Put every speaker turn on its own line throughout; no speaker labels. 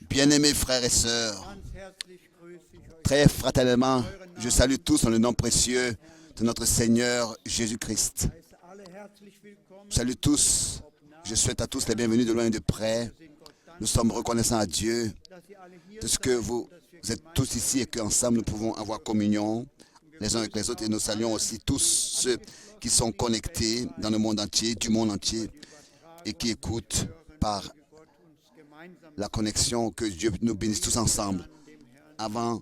Bien-aimés frères et sœurs, très fraternellement, je salue tous en le nom précieux de notre Seigneur Jésus-Christ. Je salue tous, je souhaite à tous les bienvenus de loin et de près. Nous sommes reconnaissants à Dieu de ce que vous êtes tous ici et qu'ensemble nous pouvons avoir communion les uns avec les autres. Et nous saluons aussi tous ceux qui sont connectés dans le monde entier, du monde entier, et qui écoutent par la connexion. Que Dieu nous bénisse tous ensemble. Avant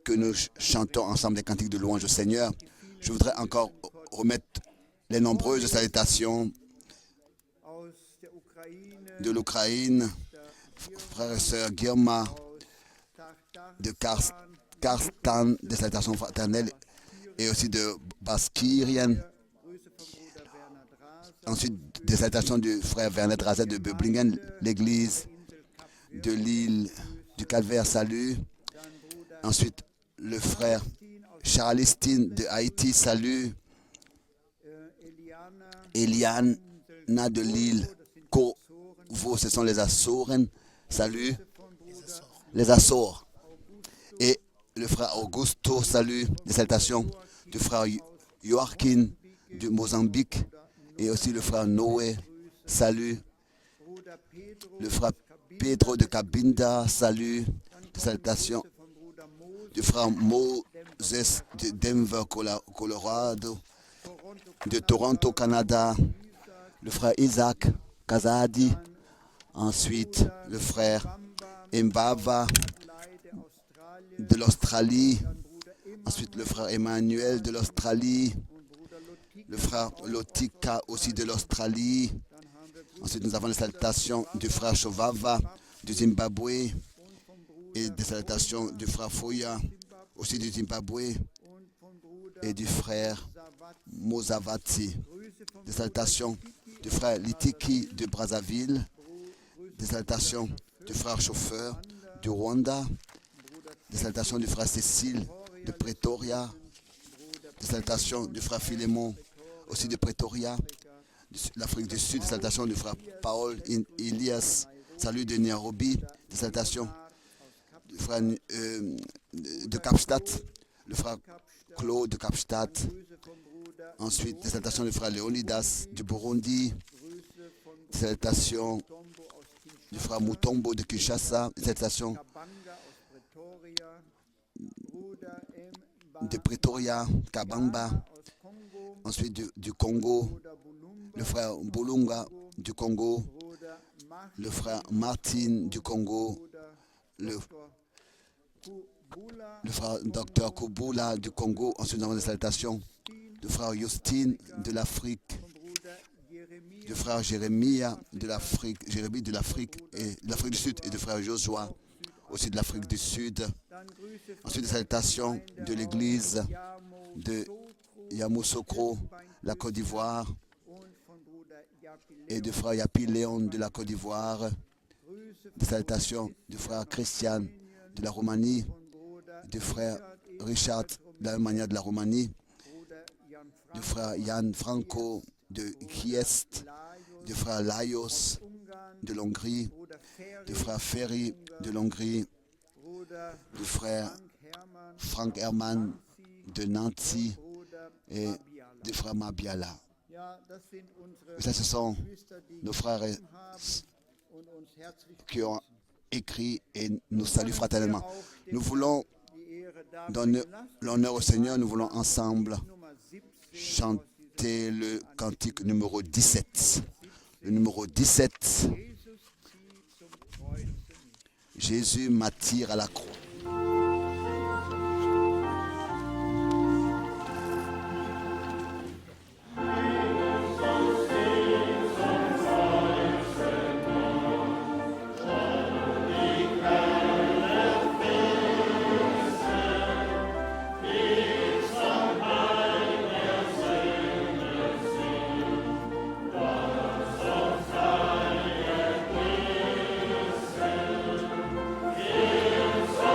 que nous chantons ensemble des cantiques de louange au Seigneur, je voudrais encore remettre les nombreuses salutations de l'Ukraine, frère et sœur Girma de Karstan, des salutations fraternelles, et aussi de Baskirien. Ensuite, des salutations du frère Werner Drazet de Böblingen, l'église de l'île du Calvaire, salut. Ensuite, le frère Charlestine de Haïti, salut. Eliana de l'île Kovo, ce sont les Açores, salut. Les Açores. Et le frère Augusto, salut. Des salutations du frère Joachim du Mozambique. Et aussi le frère Noé, salut. Le frère Pedro de Cabinda, salut. Des salutations du frère Moses de Denver, Colorado. De Toronto, Canada. Le frère Isaac Kazadi. Ensuite, le frère Mbava de l'Australie. Ensuite, le frère Emmanuel de l'Australie. Le frère Lotika aussi de l'Australie. Ensuite, nous avons les salutations du frère Chovava du Zimbabwe et des salutations du frère Foya aussi du Zimbabwe et du frère Mozavati. Des salutations du frère Litiki de Brazzaville. Des salutations du frère Chauffeur du Rwanda. Des salutations du frère Cécile de Pretoria. Des salutations du frère Philémon aussi de Pretoria, l'Afrique du Sud. Des salutations du frère Paul Elias, salut de Nairobi. Des salutations du frère de Kapstadt, le frère Claude de Kapstadt. Ensuite, des salutations du frère Léonidas du Burundi. Des salutations du frère Mutombo de Kinshasa. Des salutations de Pretoria, Kabamba. Ensuite du Congo, le frère Bolunga du Congo, le frère Martin du Congo, le frère Dr Kubula du Congo. Ensuite, nous avons des salutations du frère Justine de l'Afrique, du frère Jérémie de l'Afrique, et de l'Afrique du Sud, et du frère Joshua aussi de l'Afrique du Sud. Ensuite, des salutations de l'église de Yamoussoukro, la Côte d'Ivoire, et du frère Yapi Léon de la Côte d'Ivoire. Des salutations du frère Christian de la Roumanie, du frère Richard de la même manière de la Roumanie, du frère Yann Franco de Kiest, du frère Laios de l'Hongrie, du frère Ferry de l'Hongrie, du frère Frank Hermann de Nancy et du frère Mabiala. Et ça, ce sont nos frères qui ont écrit et nous saluent fraternellement. Nous voulons donner l'honneur au Seigneur. Nous voulons ensemble chanter le cantique numéro 17. Le numéro 17. Jésus m'attire à la croix.
Yes.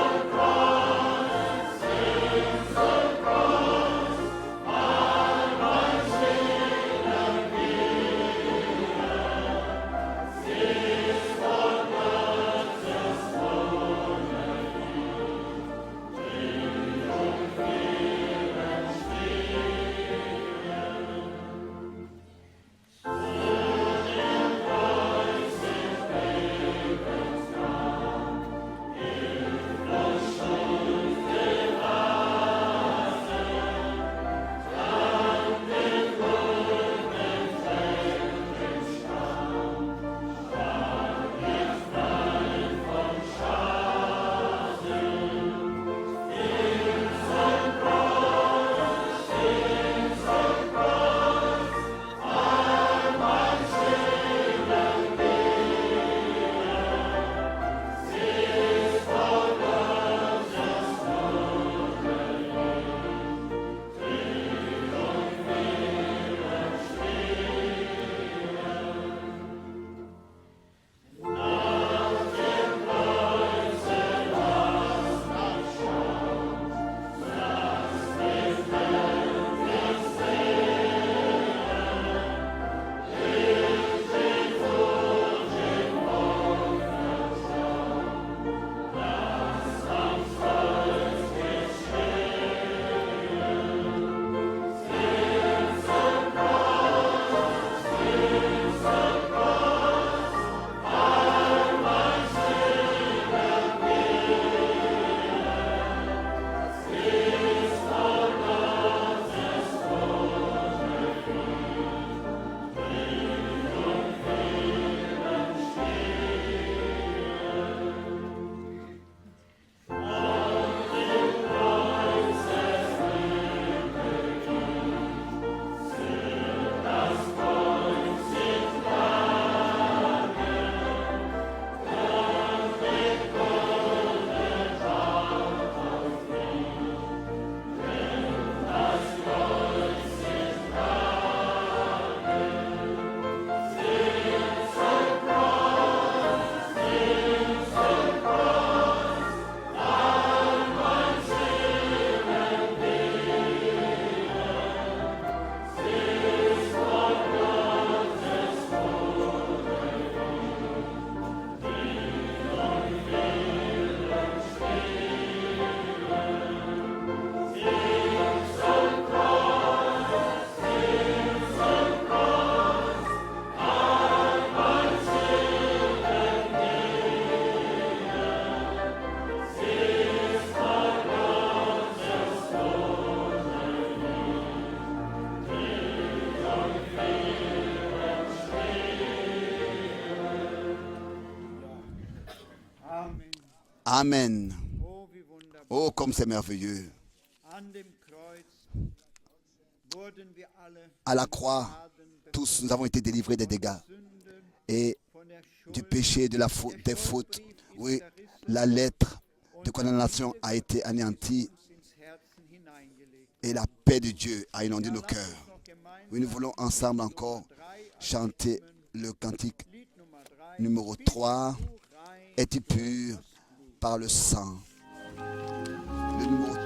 Amen. Oh, comme c'est merveilleux. À la croix, tous nous avons été délivrés des dégâts et du péché, de la faute, des fautes. Oui, la lettre de condamnation a été anéantie et la paix de Dieu a inondé nos cœurs. Oui, nous voulons ensemble encore chanter le cantique numéro 3. Es-tu pur par le sang? Le numéro 3.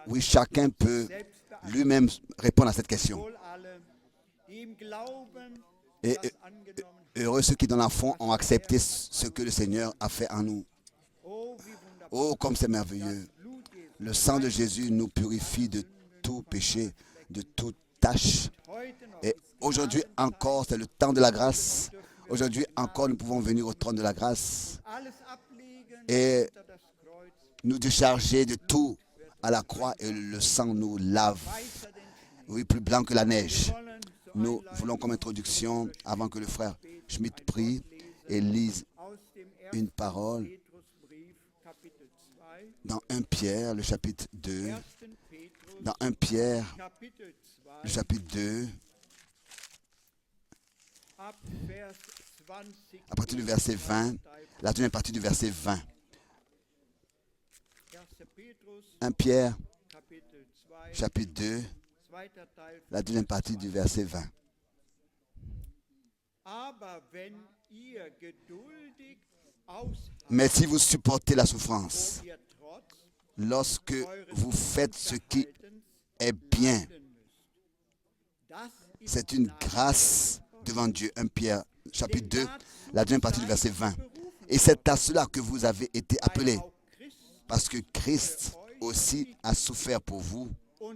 Oui, chacun peut lui-même répondre à cette question. Et heureux ceux qui dans la foi ont accepté ce que le Seigneur a fait en nous. Oh, comme c'est merveilleux. Le sang de Jésus nous purifie de tout péché, de toute tâche. Et aujourd'hui encore, c'est le temps de la grâce. Aujourd'hui encore, nous pouvons venir au trône de la grâce et nous décharger de tout à la croix et le sang nous lave. Oui, plus blanc que la neige. Nous voulons comme introduction, avant que le frère Schmidt prie et lise une parole dans 1 Pierre, le chapitre 2. Dans 1 Pierre, le chapitre 2, à partir du verset 20, la deuxième partie du verset 20. 1 Pierre, chapitre 2, la deuxième partie du verset 20. Mais si vous supportez la souffrance, lorsque vous faites ce qui est bien, c'est une grâce devant Dieu. 1 Pierre, chapitre 2, la deuxième partie du verset 20. Et c'est à cela que vous avez été appelés, parce que Christ aussi a souffert pour vous, vous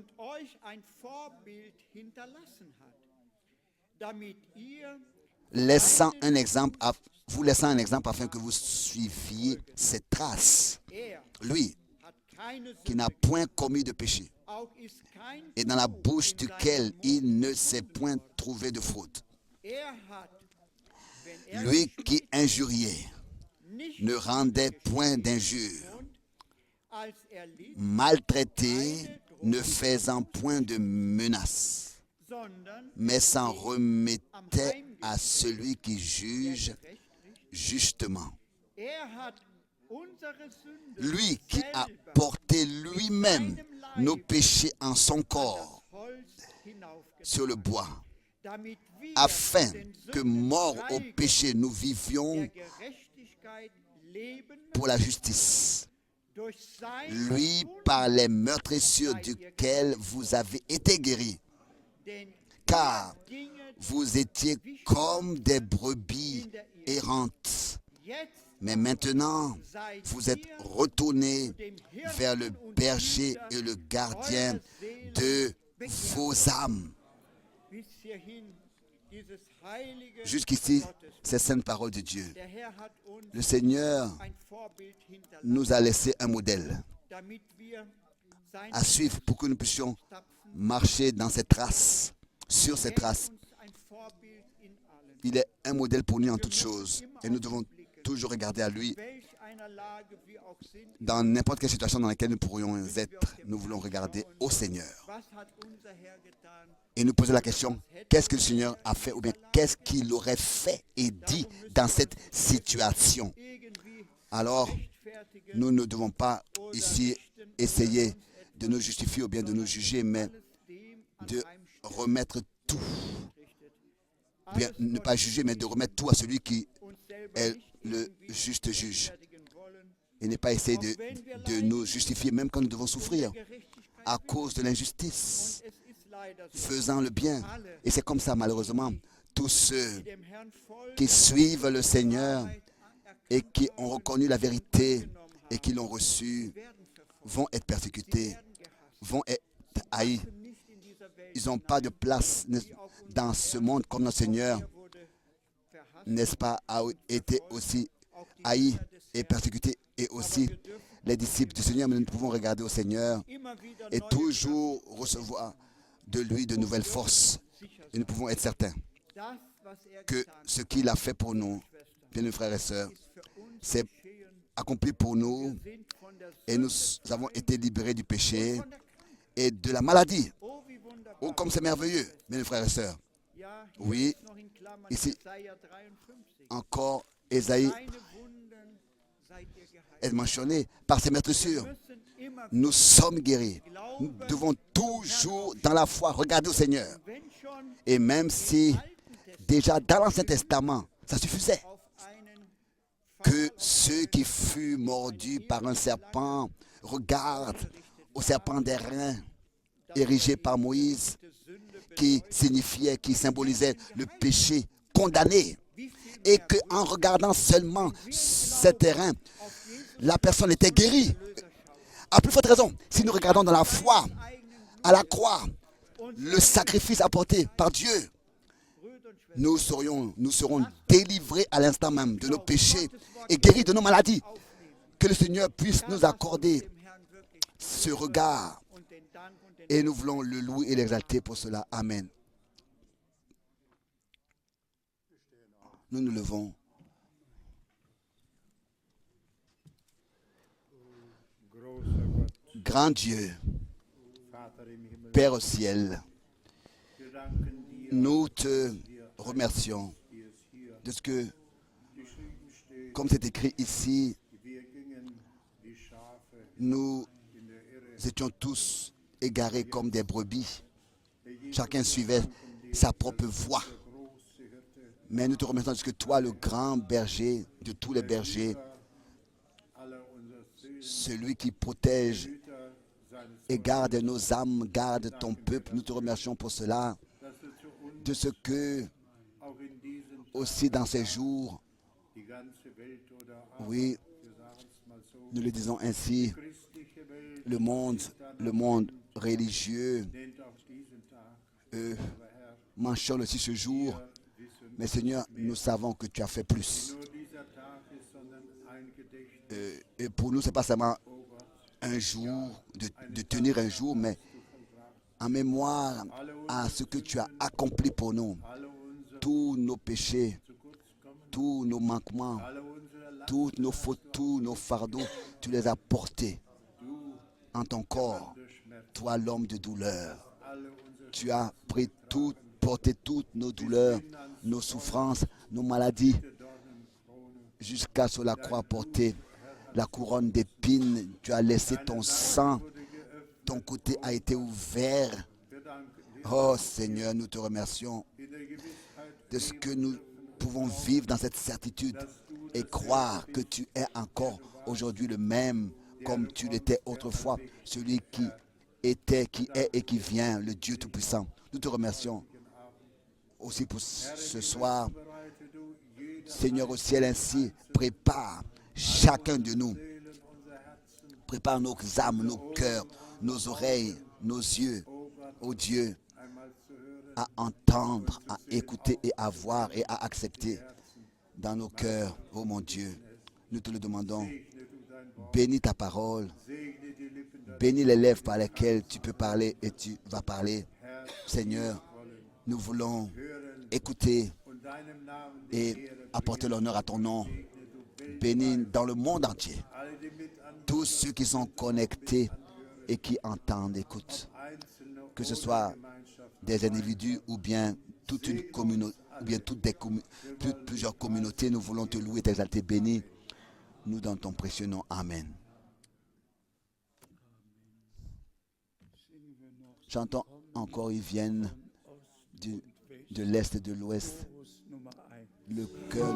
laissant un exemple afin que vous suiviez ses traces. Lui, qui n'a point commis de péché, et dans la bouche duquel il ne s'est point trouvé de faute. Lui qui injuriait ne rendait point d'injure, maltraité ne faisant point de menace, mais s'en remettait à celui qui juge justement. Lui qui a porté lui-même nos péchés en son corps sur le bois, afin que, morts au péché, nous vivions pour la justice. Lui, par les meurtrissures duquel vous avez été guéris, car vous étiez comme des brebis errantes. Mais maintenant, vous êtes retournés vers le berger et le gardien de vos âmes. Jusqu'ici, ces saintes paroles de Dieu. Le Seigneur nous a laissé un modèle à suivre pour que nous puissions marcher dans ses traces, sur ses traces. Il est un modèle pour nous en toutes choses et nous devons toujours regarder à lui dans n'importe quelle situation dans laquelle nous pourrions être. Nous voulons regarder au Seigneur et nous poser la question, qu'est-ce que le Seigneur a fait ou bien qu'est-ce qu'il aurait fait et dit dans cette situation? Alors, nous ne devons pas ici essayer de nous justifier ou bien de nous juger, mais de remettre tout, bien ne pas juger, mais de remettre tout à celui qui est le juste juge. Et ne pas essayer de nous justifier, même quand nous devons souffrir à cause de l'injustice, faisant le bien. Et c'est comme ça, malheureusement, tous ceux qui suivent le Seigneur et qui ont reconnu la vérité et qui l'ont reçue vont être persécutés, vont être haïs. Ils n'ont pas de place dans ce monde comme notre Seigneur, n'est-ce pas, a été aussi haï et persécuté, et aussi les disciples du Seigneur. Mais nous pouvons regarder au Seigneur et toujours recevoir de lui de nouvelles forces. Et nous pouvons être certains que ce qu'il a fait pour nous, bien mes frères et sœurs, c'est accompli pour nous, et nous avons été libérés du péché et de la maladie. Oh, comme c'est merveilleux, bien mes frères et sœurs. Oui, ici, encore, Ésaïe est mentionné par ses meurtrissures. Nous sommes guéris. Nous devons toujours, dans la foi, regarder au Seigneur. Et même si, déjà dans l'Ancien Testament, ça suffisait que ceux qui furent mordus par un serpent regardent au serpent des reins érigé par Moïse, qui signifiait, qui symbolisait le péché condamné. Et qu'en regardant seulement ces terrains, la personne était guérie. À plus forte raison, si nous regardons dans la foi, à la croix, le sacrifice apporté par Dieu, nous serons délivrés à l'instant même de nos péchés et guéris de nos maladies. Que le Seigneur puisse nous accorder ce regard. Et nous voulons le louer et l'exalter pour cela. Amen. Nous nous levons. Grand Dieu, Père au ciel, nous te remercions de ce que, comme c'est écrit ici, nous étions tous égarés comme des brebis. Chacun suivait sa propre voie. Mais nous te remercions parce que toi, le grand berger de tous les bergers, celui qui protège et garde nos âmes, garde ton peuple, nous te remercions pour cela, de ce que aussi dans ces jours, oui, nous le disons ainsi, le monde religieux mentionne aussi ce jour. Mais Seigneur, nous savons que tu as fait plus. Et pour nous, ce n'est pas seulement un jour, de tenir un jour, mais en mémoire à ce que tu as accompli pour nous. Tous nos péchés, tous nos manquements, toutes nos fautes, tous nos fardeaux, tu les as portés en ton corps. Toi, l'homme de douleur, tu as porté toutes nos douleurs, nos souffrances, nos maladies, jusqu'à sur la croix porter la couronne d'épines. Tu as laissé ton sang, ton côté a été ouvert. Oh Seigneur, nous te remercions de ce que nous pouvons vivre dans cette certitude et croire que tu es encore aujourd'hui le même comme tu l'étais autrefois, celui qui était, qui est et qui vient, le Dieu Tout-Puissant. Nous te remercions aussi pour ce soir. Seigneur au ciel, ainsi, prépare chacun de nous. Prépare nos âmes, nos cœurs, nos oreilles, nos yeux, ô Dieu, à entendre, à écouter et à voir et à accepter dans nos cœurs, ô mon Dieu. Nous te le demandons. Bénis ta parole. Bénis les lèvres par lesquelles tu peux parler et tu vas parler. Seigneur, nous voulons écouter et apporter l'honneur à ton nom. Bénis dans le monde entier tous ceux qui sont connectés et qui entendent, écoutent. Que ce soit des individus ou bien toute une communauté, ou bien plusieurs communautés, nous voulons te louer, t'exalter, bénis. Nous dans ton précieux nom. Amen. Chantons encore, ils viennent de l'Est et de l'Ouest. Le cœur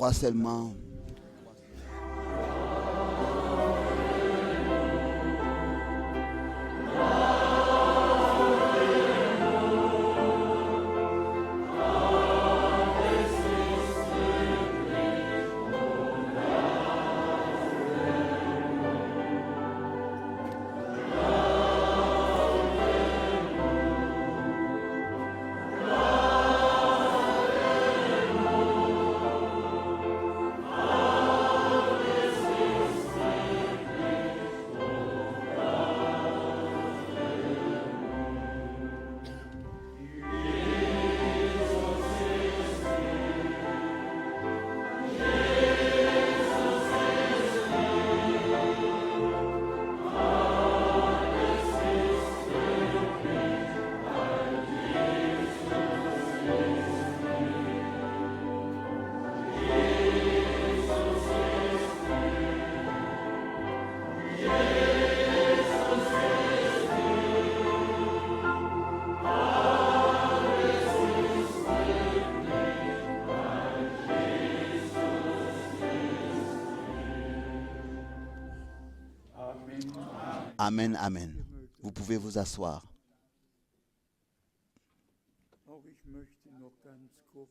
crois seulement. Amen, amen. Vous pouvez vous asseoir.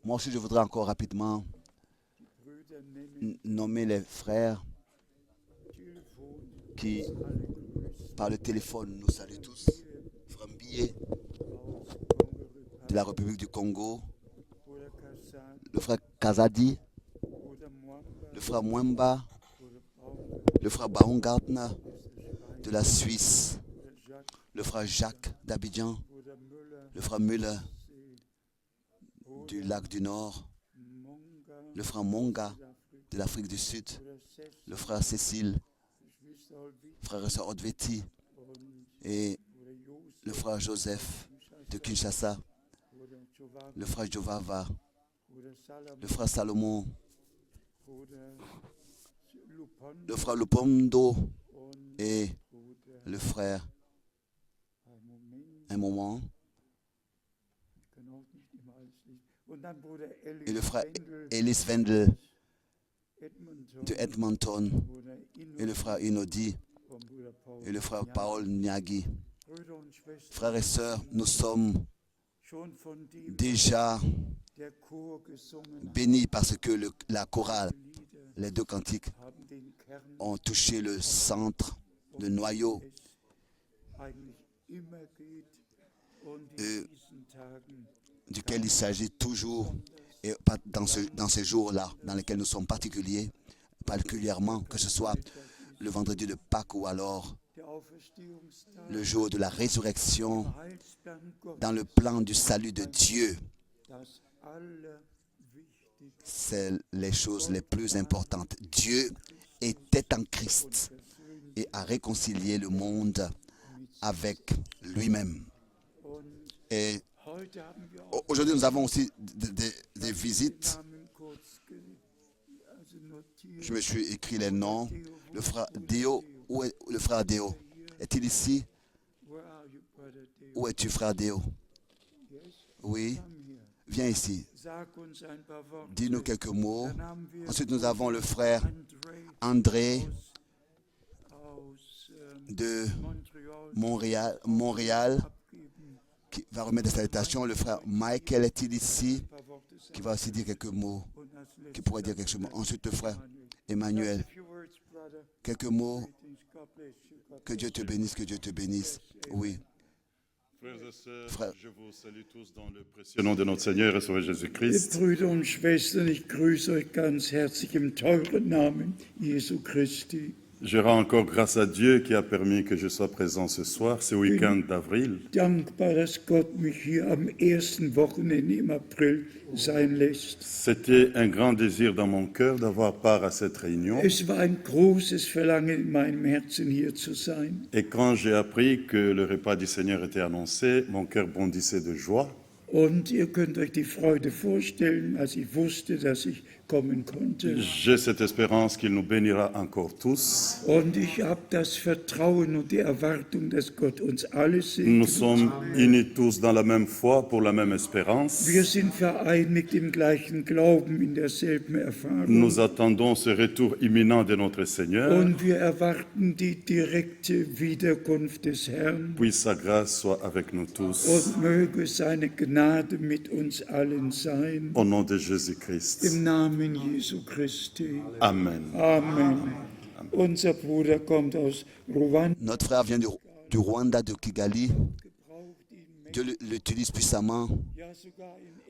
Moi aussi, je voudrais encore rapidement nommer les frères qui, par le téléphone, nous saluent tous. Frère Mbillet de la République du Congo, le frère Kazadi, le frère Mwemba, le frère Baumgartner de la Suisse, le frère Jacques d'Abidjan, le frère Müller du lac du Nord, le frère Monga de l'Afrique du Sud, le frère Cécile, frère et sœur Odveti et le frère Joseph de Kinshasa, le frère Jovava, le frère Salomon, le frère Lupondo et le frère, un moment, et le frère Ellis Wendel de Edmonton et le frère Inodi et le frère Paul Nyagi. Frères et sœurs, nous sommes déjà bénis parce que la chorale, les deux cantiques, ont touché le centre, le noyau duquel il s'agit toujours, et dans ces jours-là, dans lesquels nous sommes particulièrement, que ce soit le vendredi de Pâques ou alors le jour de la résurrection, dans le plan du salut de Dieu. C'est les choses les plus importantes. Dieu était en Christ et a réconcilié le monde avec lui-même. Et aujourd'hui, nous avons aussi des visites. Je me suis écrit les noms. Le frère Déo, où est le frère Déo? Est-il ici? Où es-tu, frère Déo? Oui, viens ici. Dis-nous quelques mots. Ensuite, nous avons le frère André de Montréal qui va remettre des salutations. Le frère Michael est-il ici? Qui va aussi dire quelques mots, qui pourrait dire quelque chose. Ensuite, le frère Emmanuel. Quelques mots. Que Dieu te bénisse, que Dieu te bénisse. Oui.
Frères et sœurs, je vous salue tous dans le précieux nom de notre Seigneur et Sauveur Jésus-Christ.
Brüder und Schwestern, ich grüße euch ganz herzlich im teuren Namen Jesu Christi.
Je rends encore grâce à Dieu qui a permis que je sois présent ce soir, ce week-end d'avril.
Dankbar, dass Gott mich hier am ersten Wochenende im April sein lässt.
C'était un grand désir dans mon cœur d'avoir part à cette réunion.
Es war ein großes Verlangen in meinem Herzen, hier zu sein.
Et quand j'ai appris que le repas du Seigneur était annoncé, mon cœur bondissait de joie.
Und ihr könnt euch die Freude vorstellen, als ich wusste, dass ich kommen konnte.
J'ai cette espérance qu'il nous bénira encore tous.
Und ich habe das Vertrauen und die Erwartung, dass Gott uns alle
Nous
segnet.
sommes unis tous dans la même foi, pour la même espérance.
Wir sind vereinigt im gleichen Glauben, in derselben Erfahrung.
Nous attendons ce retour imminent de notre Seigneur.
Und wir erwarten die direkte Wiederkunft des Herrn.
Puis sa grâce soit avec nous tous.
Und möge seine Gnade mit uns allen sein.
Au nom de Jésus-Christ.
Im Namen Jesu Christi.
Amen.
Amen. Unser Bruder kommt aus Ruanda.
Notre frère vient du Rwanda, de Kigali. Dieu l'utilise puissamment.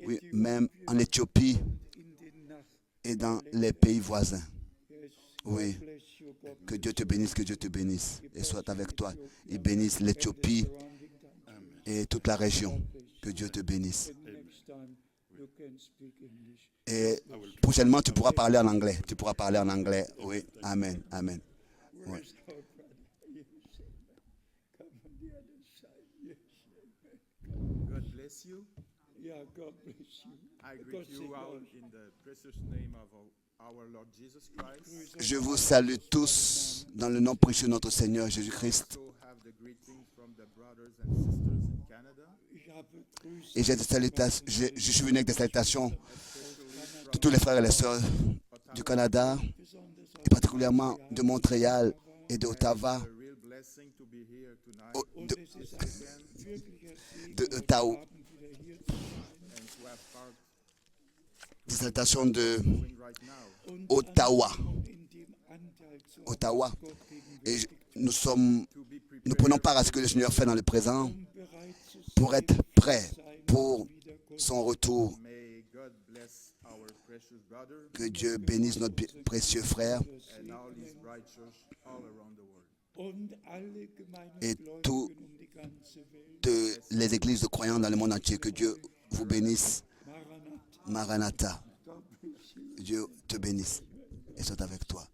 Oui, même en Éthiopie et dans les pays voisins. Oui. Que Dieu te bénisse, que Dieu te bénisse et soit avec toi. Il bénisse l'Éthiopie et toute la région. Que Dieu te bénisse. Et prochainement, tu pourras parler en anglais. Tu pourras parler en anglais. Oui. Amen. Amen. Oui.
God bless you.
Ja, God bless you.
I greet you all in the precious name of our Lord Jesus Christ.
Je vous salue tous dans le nom précieux de notre Seigneur Jésus-Christ.
Also have the greetings from the brothers and sisters in Canada.
Et j'ai des salutations, je suis venu avec des salutations de tous les frères et les sœurs du Canada, et particulièrement de Montréal et d'Ottawa,
A real blessing to be here tonight
de Ottawa,
and to have part
des salutations de
doing right now.
Ottawa. Ottawa. Et nous prenons part à ce que le Seigneur fait dans le présent pour être prêt pour son retour.
May God bless bless our precious brother
Que Dieu bénisse notre précieux frère
and all his bright church all around the world.
und alle
et
Gemeindegläubigen
toutes
die ganze Welt.
les églises de croyants dans le monde entier. Que Dieu vous bénisse.
Maranatha.
Maranatha.
God bless you.
Dieu te bénisse et soit avec toi.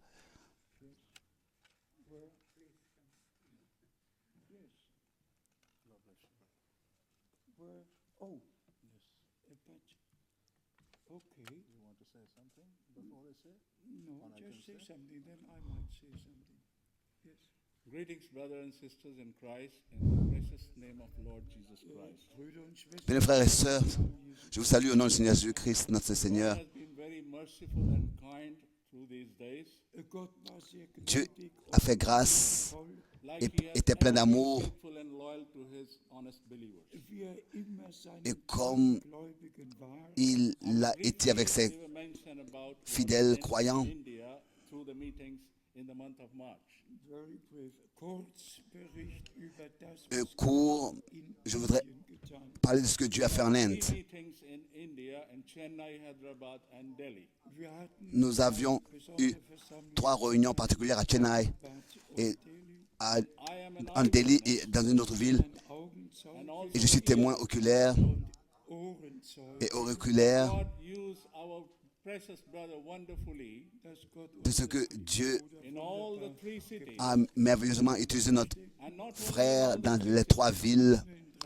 Where? Oh, yes. But, okay.
You want to say something before I say?
No,
Or I
just
can
say
say?
something, then I might say something. Yes.
Greetings, brothers and sisters in Christ, in the precious name of Lord Jesus Christ.
Brüder und Schwestern,
Bien, frères et sœurs, je vous salue au nom du Seigneur Jésus-Christ, notre
God
Seigneur.
has been very merciful and kind through these days,
Gott war sehr
Dieu
gnädig
a fait grâce
toll,
like
et
He has
était plein
ever been
d'amour.
faithful and loyal to His honest believers.
wie immer seine
Et comme
Gläubigen war.
il a été avec ses
Briefly, we will mention about what
fidèles
went
croyants.
in India through the meetings in the month of March.
Very brief. Kurzbericht über das, was
court,
in
je voudrais
Indien getan hat.
parler de ce que Dieu a fait en Inde.
Three meetings in India, in Chennai, Hyderabad, and Delhi.
Wir hatten
Nous avions eu
besondere Versammlungen
3 réunions particulières à Chennai
und
et
Delhi,
à,
I am an
en Delhi et dans une autre ville.
ein Augenzeuge
and also
Et je suis témoin oculaire
und Ohrenzeuge,
et auriculaire
God used our precious brother wonderfully
dass Gott
de ce que Dieu
in all the three cities,
a merveilleusement utilisé notre
and not only
frère
all
dans
the
les 3 villes,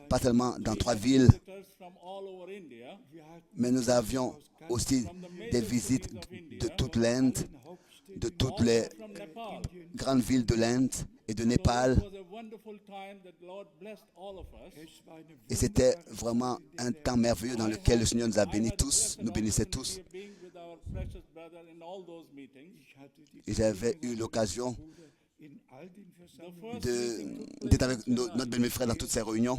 pas tellement dans 3 villes,
visitors from all over India,
wir hatten
mais nous avions aussi des visites de toute l'Inde, de toutes les
from Nepal.
grandes villes de l'Inde et de Népal.
It was a wonderful time that Lord blessed all of us.
es war eine
Et c'était vraiment un temps merveilleux dans lequel le Seigneur nous a bénis tous, nous bénissait tous.
Being with our precious brother in all those meetings.
Ich hatte die
Et j'avais eu l'occasion
in all den
The
Versammlungen
first
d'être avec notre bien-aimé frère dans toutes ces réunions.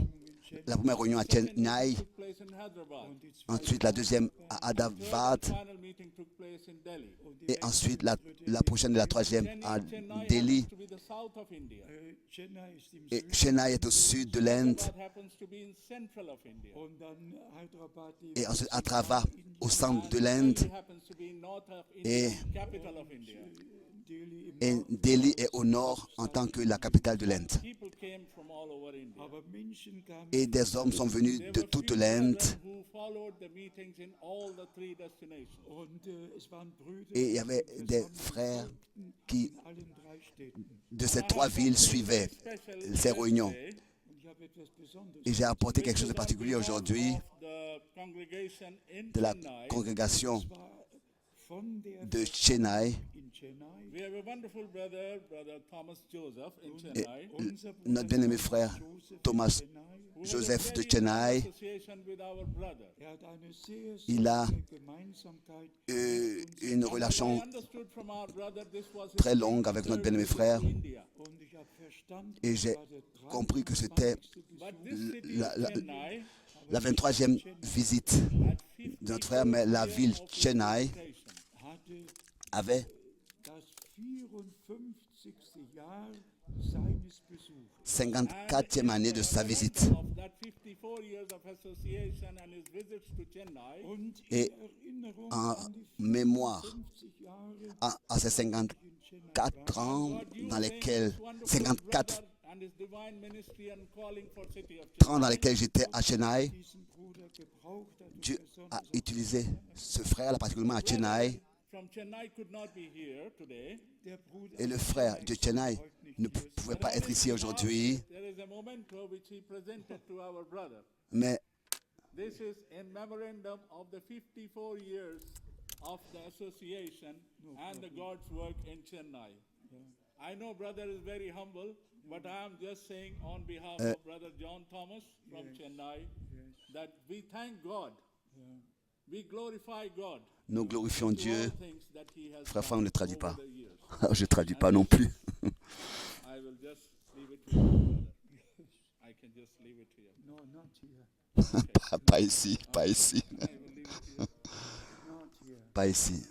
La première réunion à Chennai,
took place in Hyderabad.
ensuite la deuxième à Ahmedabad
The final meeting took place in Delhi.
et ensuite la prochaine et la troisième à
Chennai
Delhi.
happens to be the south of India.
Chennai ist im
Et
Süden
Chennai est au sud de l'Inde
That happens to be in central of India.
und dann Hyderabad
et ensuite Atrava au centre de l'Inde
Delhi happens to be north of India, capital of India.
Delhi im
et Delhi est au nord en tant que la capitale de l'Inde.
People came from all over India.
aber Menschen kamen
Et des hommes sont venus de toute l'Inde
Who followed the meetings in all the three destinations.
und es waren Brüder
et il y avait des frères qui
in allen 3 Städten.
de ces 3 villes suivaient ces réunions.
Und ich habe etwas Besonderes.
Et j'ai apporté quelque chose de particulier aujourd'hui
The congregation in
de la
Chennai.
congrégation
War von der
de Chennai.
in Chennai.
We have a wonderful brother, Brother Thomas Joseph in
Et
Chennai.
Unser
notre bien-aimé frère Thomas
who has
Joseph
a
de
very
Chennai,
good association with our brother.
hat eine sehr,
il a
sehr Gemeinsamkeit
une relation
I understood from our brother this was his
très longue avec notre bien-aimé frère
und
India.
ich habe verstanden,
et j'ai
war der
compris que c'était
But this city
la- la-
Chennai
la 23e visite de notre frère, mais la ville Chennai
hatte
avait
das 54. Jahr seines Besuchs.
54e année de sa visite.
of that 54 years of association and his visits to Chennai.
Und
Et
in Erinnerung
en
an die
mémoire
50 Jahre
à ces 54 ans dans lesquels 54
And his divine ministry and calling for city of
ans dans lesquels j'étais à Chennai,
diesen Bruder gebraucht hat und
Dieu a
besonders
utilisé ce frère là particulièrement à Chennai,
from Chennai could not be here today.
der Bruder
et le frère de Chennai ne pouvait pas être ici aujourd'hui,
There is a memento which he presented to our brother.
mais
This is in memorandum of the 54 years of the association and the God's work in Chennai. I know brother is very humble, but I am just saying on behalf of brother John Thomas from Chennai that we thank God. We glorify God.
nous glorifions
for
Dieu.
all things that he has
Frère
done
Franck ne traduit
over
pas.
the years.
Je ne traduis pas non plus.
I will just leave it to you, brother. I can just leave it to you.
no, not here,
Pas ici, pas ici,
I will leave it to you.
not here.
pas ici.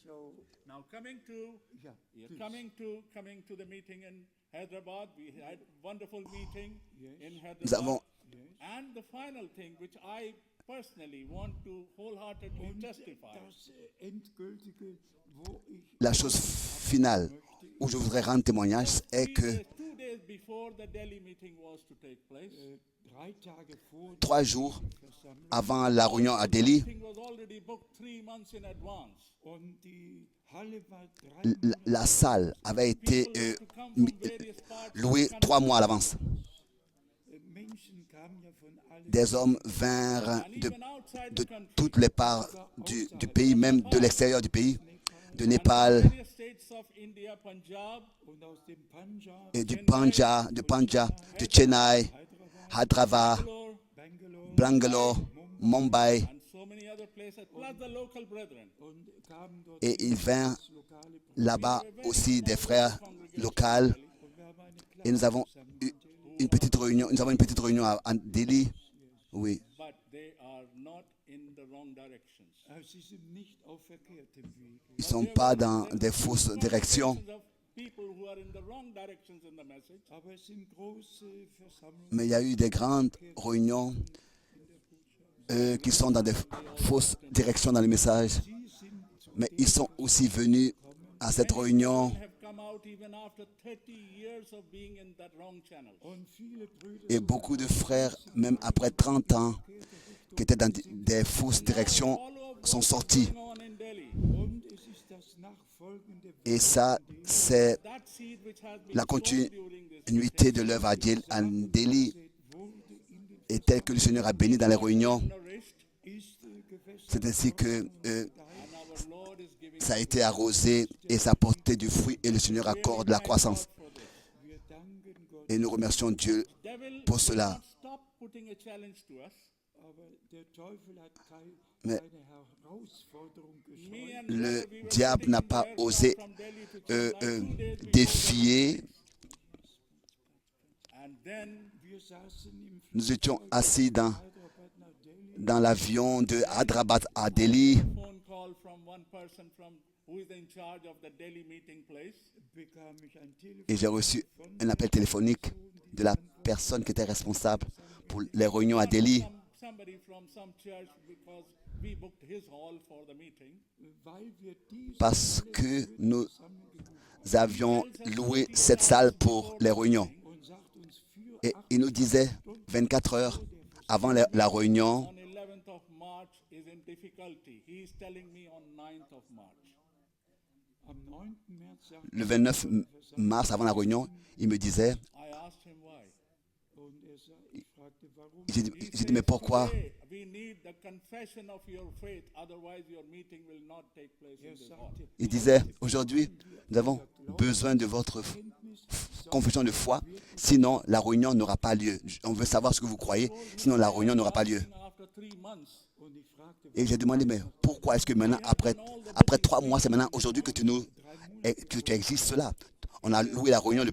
So,
Now coming to
yeah,
Yeah,
please.
coming to the meeting in Hyderabad, we had wonderful meeting in
Nous
Hyderabad.
avons
And the final thing, which I personally want to wholeheartedly testify.
Das Endgültige, wo ich
La chose finale où je voudrais rendre témoignage est que
2 days before the Delhi meeting was to take place,
3 Tage vor
3 jours avant la réunion à Delhi,
the meeting was already booked 3 months in advance.
und die Halle war 3
la salle avait été
To come from various parts
louée 3 mois à l'avance.
Menschen kamen ja von allen
Des hommes vinrent
and even outside
de
the country.
toutes les parts du pays, même de l'extérieur du pays, de Népal
Various states of India, Punjab,
und aus dem Punjab,
et du Punjab, de Chennai, Hyderabad,
Bangalore,
Bangalore, Mumbai,
and so many other places, plus the local brethren.
und kamen dort
et ils vinrent
lokale
là-bas aussi des frères locaux.
und wir haben eine kleine
Et nous avons eu une petite réunion, à Delhi. Oui,
But they are not in the wrong directions.
sie sind nicht auf verkehrtem Wege.
ils ne sont pas dans des fausses directions,
Of people who are in the wrong directions in the message.
Aber es sind große Versammlungen.
mais il y a eu des grandes réunions qui sont dans des fausses directions dans le message. Mais ils sont aussi venus à cette réunion
Have come out even after 30 years of being in that wrong channel.
Und viele Brüder
et beaucoup de frères, même après 30 ans, qui étaient dans des fausses directions, sont sortis.
Going on in Delhi.
und es ist das nachfolgende
Et ça, c'est
That seed which has been
la
sown during this
continuité de l'œuvre à Delhi, et tel que le Seigneur a béni dans les réunions.
nourished,
ist gefestigt.
C'est ainsi que
and our Lord is giving
ça a été arrosé et ça a porté du fruit et le Seigneur accorde la croissance.
for this.
Wir danken Gott,
Et nous remercions Dieu
Devil
pour
will
cela.
not stop putting a challenge to us.
aber der Teufel hat
Mais
keine Herausforderung
Me
gescheut.
and
le
brother, we were
diable n'a
sitting
pas
there
osé
from Delhi to Chennai 2 days before
défier.
the- And then
Wir saßen im
Nous étions assis
Hyderabad nach Delhi.
dans l'avion de Hyderabad à Delhi.
phone call from one person from who is in charge of the Delhi meeting place.
Bekam ich ein Telefon.
Et j'ai reçu un appel téléphonique de la personne qui était responsable pour les réunions à Delhi.
Somebody from some church because we booked his hall for the meeting.
Weil wir diese
Parce que nous avions loué cette salle pour les réunions.
und sagt uns für
Et il nous disait 24 heures avant la réunion,
On 11th of March is in difficulty. He is telling me on 9th of March.
am 9. März sagt
le 29 mars avant la réunion, il me disait,
I asked him why.
und ich fragte warum.
j'ai dit mais pourquoi?
Today we need the confession of your faith, otherwise your meeting will not take place in this hall.
Il disait, aujourd'hui, nous avons besoin de votre confession de foi, sinon la réunion n'aura pas lieu. On veut savoir ce que vous croyez, sinon la réunion n'aura pas lieu.
After 3 months,
Und ich fragte,
Et j'ai demandé, mais pourquoi est-ce que maintenant, après 3 mois, c'est maintenant aujourd'hui que tu exiges cela? On a loué la réunion,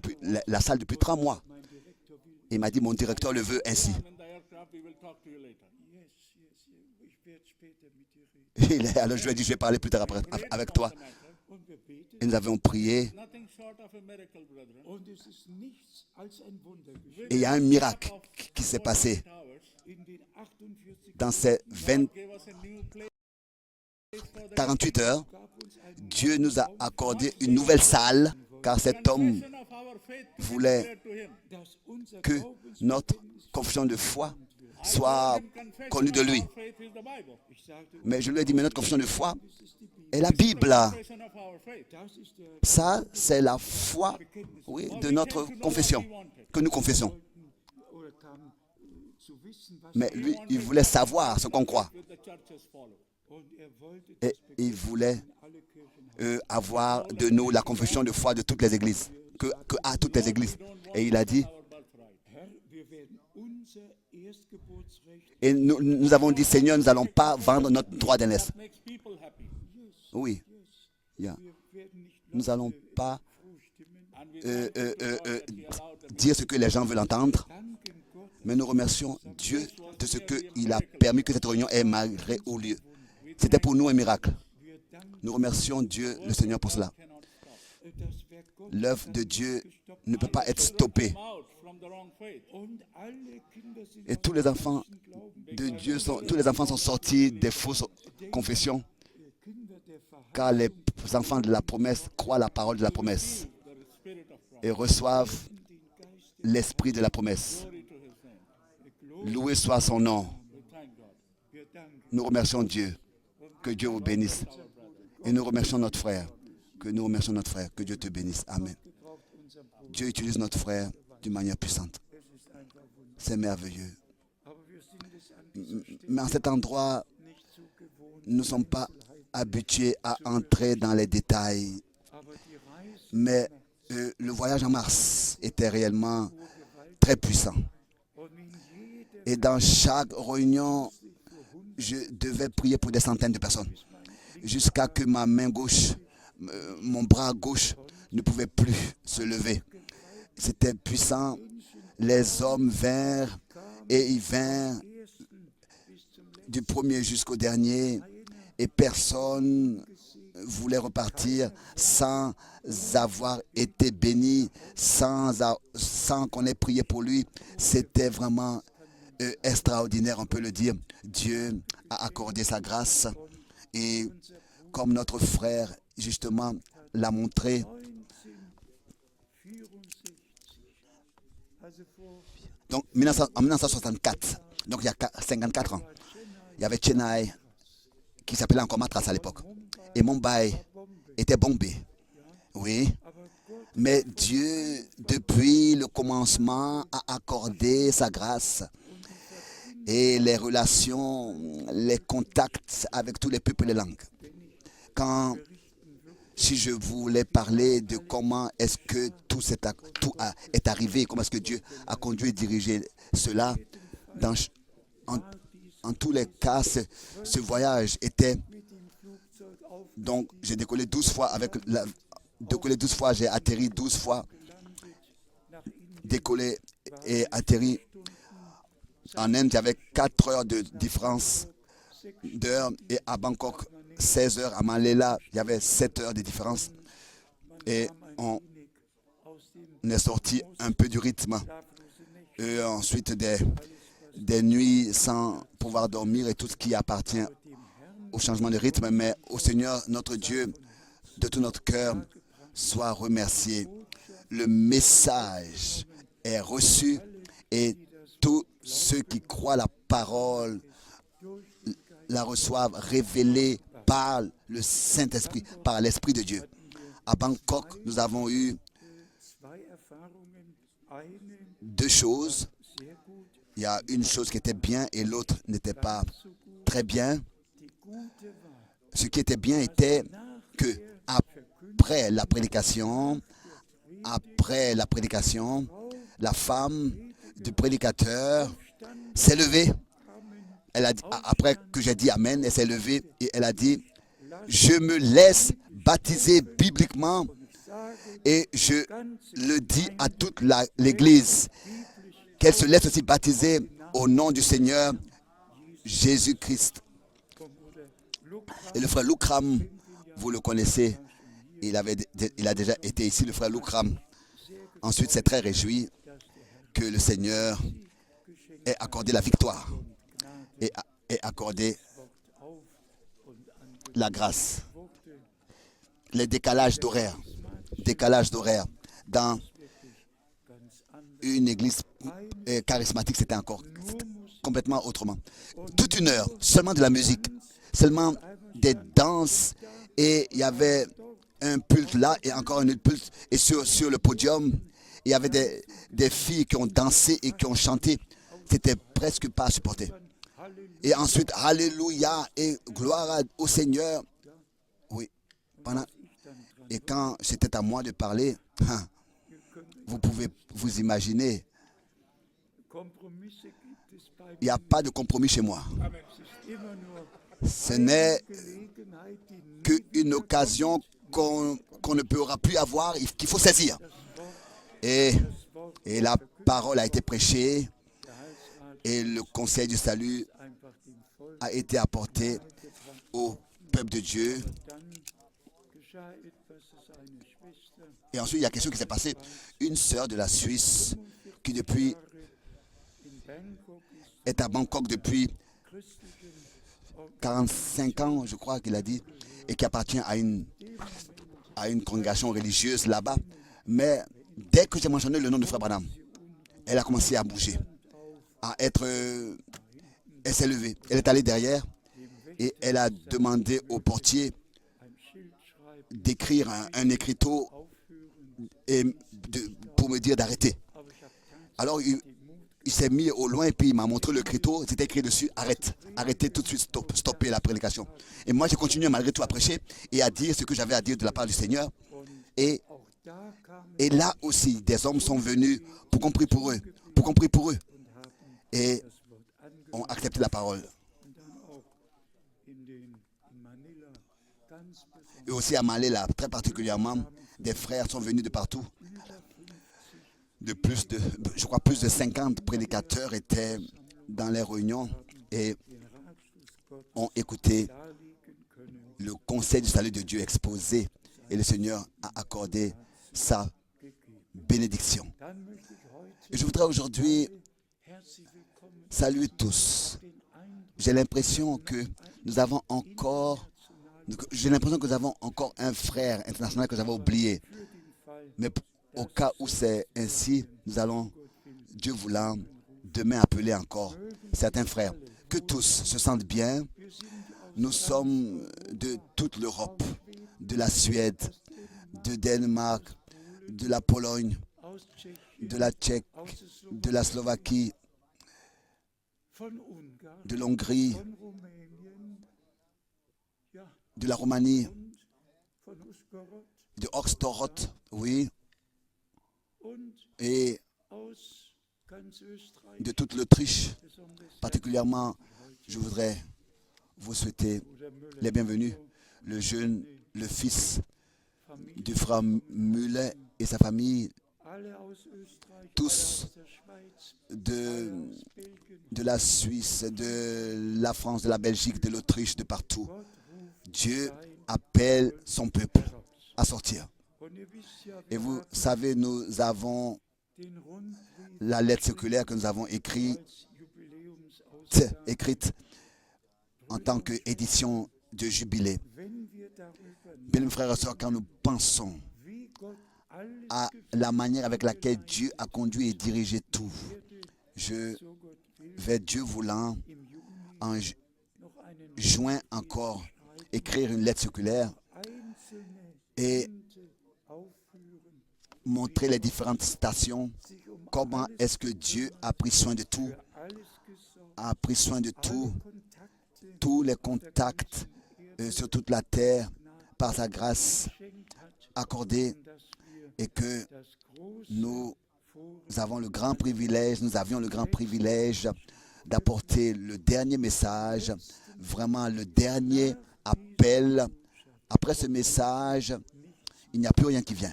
la salle depuis 3 mois.
mein Direktor will,
Il m'a dit, mon directeur le veut ainsi.
I'm in the aircraft, we will talk to you later.
ich werde später mit dir reden.
Alors je lui ai dit, je vais parler plus tard avec toi.
Und wir beten.
Et nous avions prié.
Nothing short of a miracle, brethren.
Und es ist nichts als ein Wunder geschehen.
Et il y a un miracle qui s'est passé.
Hours
In den 48
Dans ces
gave us a new place for the
48 heures,
gab uns ein
Dieu nous a accordé une nouvelle salle, car cet homme
confession of our faith to be
voulait
declared to him.
dass unser
que
Glaubensbekenntnis
notre confession de foi soit connue de lui.
Our faith is the Bible.
ich sagte,
Mais je lui ai dit, mais notre confession de foi
das ist die Bibel.
est la Bible.
Confession of our faith.
Das ist der
Ça, c'est la foi, oui, de notre confession, que nous confessons.
oder kam zu wissen, was
Mais lui, il voulait savoir ce qu'on croit.
With the churches follow.
und wollte
Et il voulait
alle Kirchen
avoir de nous la confession de foi de toutes les églises, que à toutes les églises. Et il a dit,
Our birthright.
Herr, wir werden unser Erstgeburtsrecht
et nous avons dit, Seigneur, nous n'allons pas vendre notre droit d'aînesse.
Makes people happy.
Oui, yeah.
wir werden nicht
Nous n'allons pas
zustimmen.
And we thank you to God that He allowed the
dire ce que les gens veulent entendre,
Danken Gott,
mais nous remercions Dieu de ce qu'il a permis que cette réunion ait malgré au lieu. C'était pour nous un miracle.
wir danken
Nous remercions Dieu, le Seigneur, pour cela.
cannot stop.
L'œuvre de Dieu ne peut pas être stoppée. Et tous les enfants de Dieu sont sortis des fausses confessions, car les enfants de la promesse croient la parole de la promesse et reçoivent l'esprit de la promesse. Loué soit son nom. Nous remercions Dieu. Que Dieu vous bénisse. Et nous remercions notre frère. Que Dieu te bénisse. Amen. Dieu utilise notre frère d'une manière puissante. C'est merveilleux. Mais en cet endroit, nous ne sommes pas habitués à entrer dans les détails. Mais le voyage en Mars était réellement très puissant. Et dans chaque réunion, je devais prier pour des centaines de personnes. Jusqu'à que ma main gauche, mon bras gauche ne pouvait plus se lever. C'était puissant. Les hommes vinrent et ils vinrent du premier jusqu'au dernier et personne voulait repartir sans avoir été béni, sans qu'on ait prié pour lui. C'était vraiment extraordinaire, on peut le dire. Dieu a accordé sa grâce et comme notre frère justement l'a montré, donc en 1964, donc il y a 54 ans, il y avait Chennai qui s'appelait encore Madras à l'époque et Mumbai était bombé. Oui, mais Dieu depuis le commencement a accordé sa grâce et les relations, les contacts avec tous les peuples et les langues. Si je voulais parler de comment est-ce que tout est arrivé, comment est-ce que Dieu a conduit et dirigé cela, en tous les cas, ce voyage était... Donc, j'ai décollé 12 fois j'ai atterri 12 fois, décollé et atterri. En Inde, il y avait 4 heures de différence d'heure et à Bangkok, 16 heures. À Maléla, il y avait 7 heures de différence. Et on est sorti un peu du rythme. Et ensuite, des nuits sans pouvoir dormir et tout ce qui appartient au changement de rythme. Mais au Seigneur, notre Dieu, de tout notre cœur, soit remercié. Le message est reçu et tous ceux qui croient la parole la reçoivent révélée par le Saint-Esprit, par l'Esprit de Dieu. À Bangkok, nous avons eu 2 choses. Il y a une chose qui était bien et l'autre n'était pas très bien. Ce qui était bien était que après la prédication, la femme du prédicateur s'est levée. Elle a dit, après que j'ai dit Amen, elle s'est levée et elle a dit, je me laisse baptiser bibliquement et je le dis à toute l'Église qu'elle se laisse aussi baptiser au nom du Seigneur Jésus-Christ. Et le frère Loukram, vous le connaissez, il a déjà été ici, le frère Loukram. Ensuite, c'est très réjoui que le Seigneur ait accordé la victoire et ait accordé la grâce. Les décalages d'horaire dans une église charismatique, c'était encore complètement autrement. Toute une heure, seulement de la musique, seulement des danses, et il y avait un culte là et encore un autre culte, et sur le podium, il y avait des filles qui ont dansé et qui ont chanté. C'était presque pas à supporter. Et ensuite, Alléluia et gloire au Seigneur. Oui. Et quand c'était à moi de parler, vous pouvez vous imaginer, il n'y a pas de compromis chez moi. Ce n'est qu'une occasion qu'on ne pourra plus avoir, qu'il faut saisir. Et la parole a été prêchée et le conseil du salut a été apporté au peuple de Dieu. Et ensuite, il y a quelque chose qui s'est passé. Une sœur de la Suisse qui depuis est à Bangkok depuis 45 ans, je crois qu'il a dit, et qui appartient à une congrégation religieuse là-bas. Mais dès que j'ai mentionné le nom de Frère Branham, elle a commencé à bouger, elle s'est levée. Elle est allée derrière et elle a demandé au portier d'écrire un écriteau pour me dire d'arrêter. Alors il s'est mis au loin et puis il m'a montré le écriteau. C'était écrit dessus, arrête, arrêtez tout de suite, stoppez la prédication. Et moi j'ai continué malgré tout à prêcher et à dire ce que j'avais à dire de la part du Seigneur. Et là aussi, des hommes sont venus pour qu'on prie pour eux, et ont accepté la parole. Et aussi à Manila, très particulièrement, des frères sont venus de partout. Je crois plus de 50 prédicateurs étaient dans les réunions et ont écouté le conseil du salut de Dieu exposé. Et le Seigneur a accordé sa bénédiction. Et je voudrais aujourd'hui saluer tous. J'ai l'impression que nous avons encore un frère international que j'avais oublié. Mais au cas où c'est ainsi, nous allons, Dieu voulant, demain appeler encore certains frères. Que tous se sentent bien. Nous sommes de toute l'Europe, de la Suède, de Danemark, de la Pologne, de la Tchèque, de la Slovaquie, de l'Hongrie, de la Roumanie, de Oxtorot, oui, et de toute l'Autriche. Particulièrement, je voudrais vous souhaiter les bienvenus, le jeune, le fils du frère Müller et sa famille, tous de la Suisse, de la France, de la Belgique, de l'Autriche, de partout. Dieu appelle son peuple à sortir. Et vous savez, nous avons la lettre circulaire que nous avons écrite en tant qu'édition de jubilé. Bien, mes frères et sœurs, quand nous pensons à la manière avec laquelle Dieu a conduit et dirigé tout, je vais, Dieu voulant, en juin encore, écrire une lettre circulaire et montrer les différentes stations, comment est-ce que Dieu a pris soin de tout, tous les contacts sur toute la terre, par sa grâce accordée, et que nous avions le grand privilège d'apporter le dernier message, vraiment le dernier appel. Après ce message, il n'y a plus rien qui vient.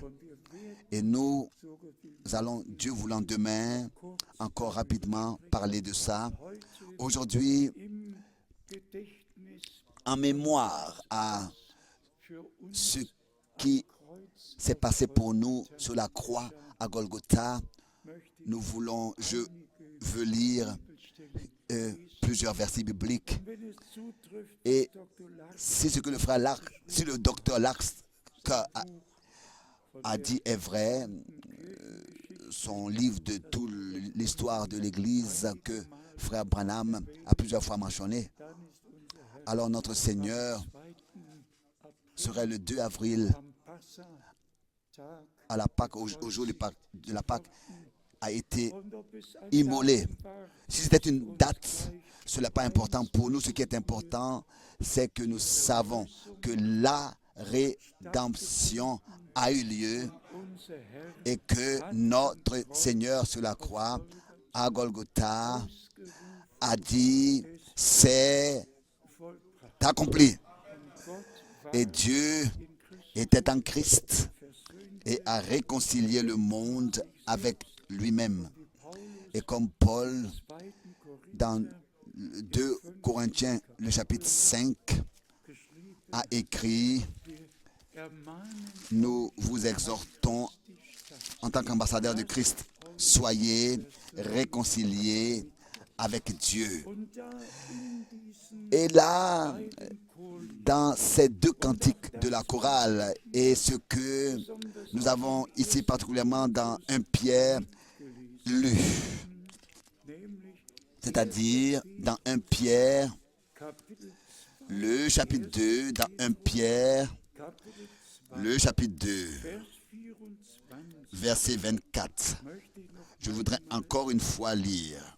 Et nous allons, Dieu voulant, demain, encore rapidement parler de ça. Aujourd'hui, en mémoire à ce qui s'est passé pour nous sur la croix à Golgotha, je veux lire plusieurs versets bibliques. Et si ce que le docteur Lars a dit est vrai, son livre de toute l'histoire de l'Église que frère Branham a plusieurs fois mentionné, alors notre Seigneur serait le 2 avril à la Pâque, au jour de la Pâque, a été immolé. Si c'était une date, ce n'est pas important pour nous. Ce qui est important, c'est que nous savons que la rédemption a eu lieu et que notre Seigneur sur la croix, à Golgotha, a dit, c'est accompli. Et Dieu était en Christ et a réconcilié le monde avec lui-même. Et comme Paul, dans 2 Corinthiens, le chapitre 5, a écrit, nous vous exhortons en tant qu'ambassadeurs de Christ, soyez réconciliés avec Dieu. Et là, dans ces deux cantiques de la chorale et ce que nous avons ici particulièrement dans 1 Pierre lu, c'est-à-dire dans 1 Pierre, le chapitre 2, dans 1 Pierre, le chapitre 2, verset 24. Je voudrais encore une fois lire.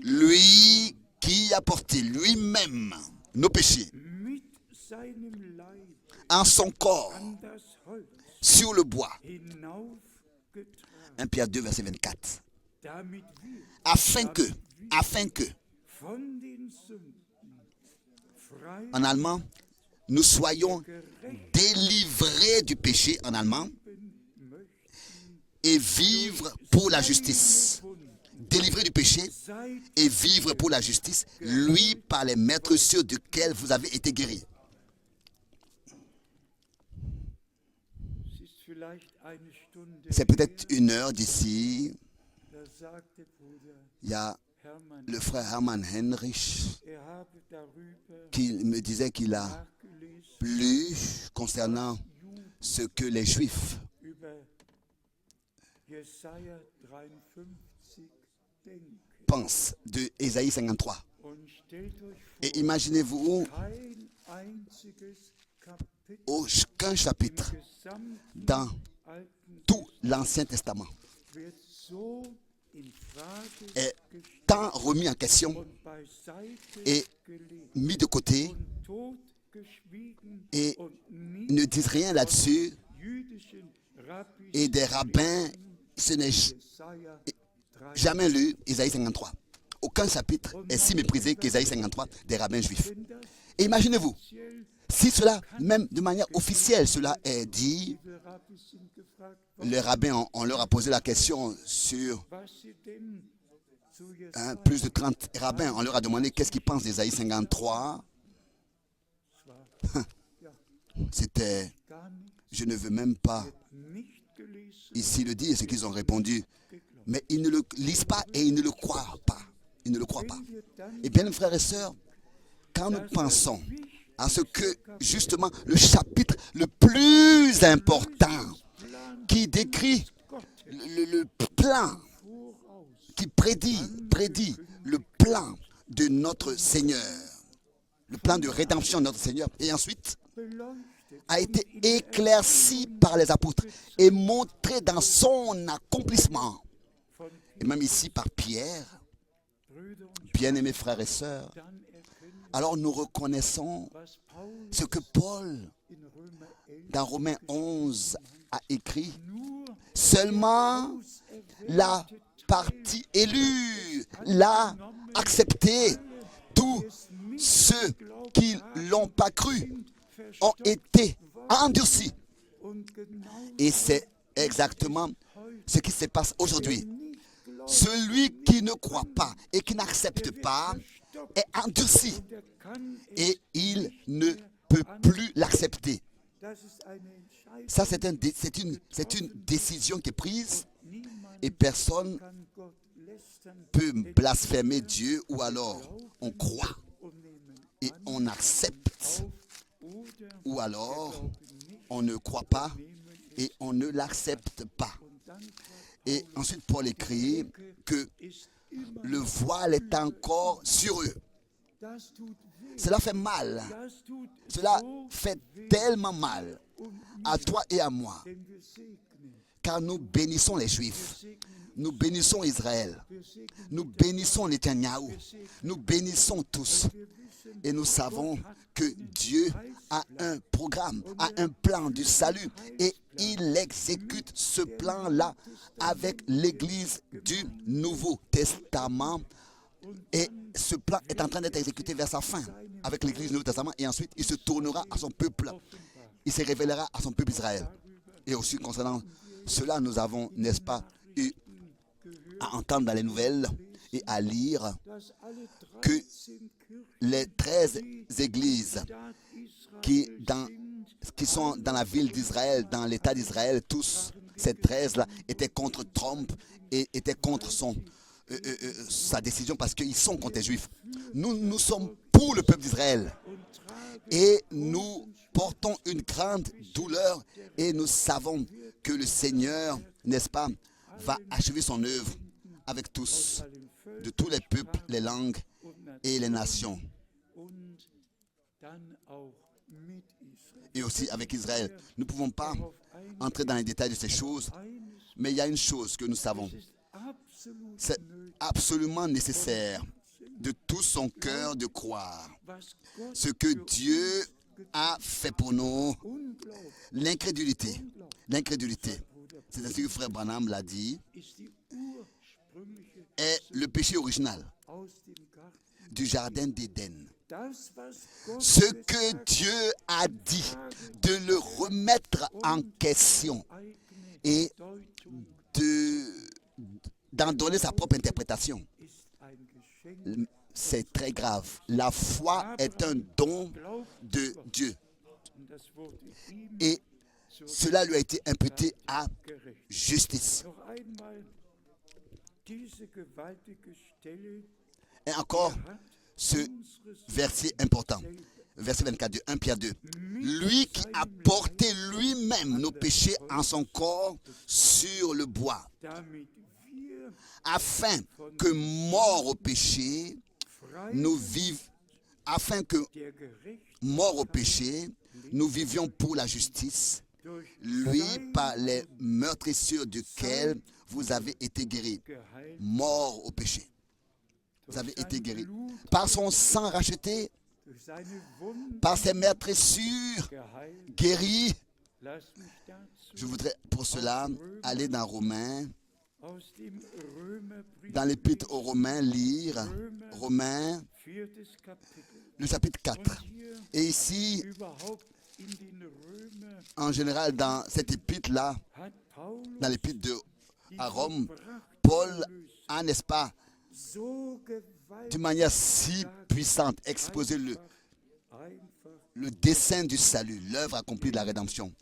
Lui qui a porté lui-même nos péchés en son corps sur le bois. 1 Pierre 2, verset 24. Afin que, en allemand, nous soyons délivrés du péché, en allemand, et vivre pour la justice. Délivrés du péché et vivre pour la justice, lui par les maîtres sûrs duquel vous avez été guéris. C'est peut-être 1 heure d'ici. Il y a le frère Hermann Henrich qui me disait qu'il a lu concernant ce que les Juifs pensent de Ésaïe 53. Et imaginez-vous aucun chapitre dans tout l'Ancien Testament est tant remis en question et mis de côté et ne disent rien là-dessus. Et des rabbins, ce n'est jamais lu Ésaïe 53. Aucun chapitre est si méprisé qu'Ésaïe 53 des rabbins juifs. Et imaginez-vous, si cela, même de manière officielle, cela est dit, les rabbins, on leur a posé la question sur plus de 30 rabbins, on leur a demandé qu'est-ce qu'ils pensent d'Ésaïe 53. C'était, je ne veux même pas ici le dire, ce qu'ils ont répondu, mais ils ne le lisent pas et ils ne le croient pas. Ils ne le croient pas. Et bien, frères et sœurs, quand nous pensons à ce que, justement, le chapitre le plus important qui décrit le plan, qui prédit le plan de notre Seigneur, le plan de rédemption de notre Seigneur, et ensuite a été éclairci par les apôtres et montré dans son accomplissement, et même ici par Pierre. Bien-aimés frères et sœurs, alors nous reconnaissons ce que Paul, dans Romains 11, a écrit. Seulement la partie élue l'a accepté. Tous ceux qui ne l'ont pas cru ont été endurcis. Et c'est exactement ce qui se passe aujourd'hui. Celui qui ne croit pas et qui n'accepte pas est endurci et il ne peut plus l'accepter. Ça, c'est une décision qui est prise et personne ne peut blasphémer Dieu, ou alors on croit et on accepte, ou alors on ne croit pas et on ne l'accepte pas. Et ensuite, Paul écrit que le voile est encore sur eux. Cela fait mal. Cela fait tellement mal à toi et à moi. Car nous bénissons les Juifs. Nous bénissons Israël. Nous bénissons Netanyahou. Nous bénissons tous. Et nous savons que Dieu a un programme, a un plan du salut. Et il exécute ce plan-là avec l'Église du Nouveau Testament. Et ce plan est en train d'être exécuté vers sa fin avec l'Église du Nouveau Testament. Et ensuite, il se tournera à son peuple. Il se révélera à son peuple Israël. Et aussi concernant cela, nous avons, n'est-ce pas, eu à entendre dans les nouvelles et à lire
dass alle
que
13 Kirchen,
les 13 églises
Staat
qui,
Israel
qui sont dans la ville d'Israël, dans l'État d'Israël, tous ces 13-là étaient contre Trump et étaient contre sa décision parce qu'ils sont contre les Juifs. Nous sommes pour le peuple d'Israël et nous portons une grande douleur et nous savons que le Seigneur, n'est-ce pas, va achever son œuvre avec tous, de tous les peuples, les langues et les nations.
und dann auch mit Israel.
Et aussi avec Israël. Nous ne pouvons pas entrer dans les détails de ces choses, mais il y a une chose que nous savons.
Absolut
C'est absolument nécessaire de tout son cœur de croire
was Gott
ce que Dieu a fait pour nous.
unglaublich
L'incrédulité. L'incrédulité. C'est ainsi que Frère Branham l'a dit,
ist die ursprüngliche
est le péché original
aus dem Garten.
du jardin d'Éden.
Das, was Gott
Ce que
gesagt,
Dieu a dit, de le remettre en question
eigene
et
Deutung
d'en donner sa propre interprétation.
ist ein Geschenk.
C'est très grave. La foi est un don de Dieu.
Und das wurde ihm
Et cela lui a été imputé à
gerecht.
justice.
Noch einmal diese gewaltige Stelle
Et encore,
hat
ce
unseres
verset important, verset 24 de 1 Pierre 2. Lui qui a porté lui-même nos péchés en son corps sur le bois,
damit wir
afin que mort au péché,
frei
nous vivions, afin que
der Gerecht
mort au péché, nous vivions pour la justice,
durch
lui par les meurtrissures duquel vous avez été guéris.
geheilt
Mort au péché. Vous avez été guéris. Par son sang racheté,
durch seine Wunden
par ses meurtrissures
geheilt.
guéris.
Lass mich dazu
Je voudrais pour cela aller dans Romains,
aus dem Römerbrief
dans l'épître aux Romains, lire Romains,
4. Kapitel
le chapitre 4.
und hier
Et ici,
überhaupt in den Römer
en général, dans cette épître-là,
hat Paulus
dans l'épître à Rome,
Pracht
Paul a, n'est-ce pas,
so gewaltig
d'une manière si puissante, exposé
einfach
le dessein du salut, l'œuvre accomplie de la rédemption.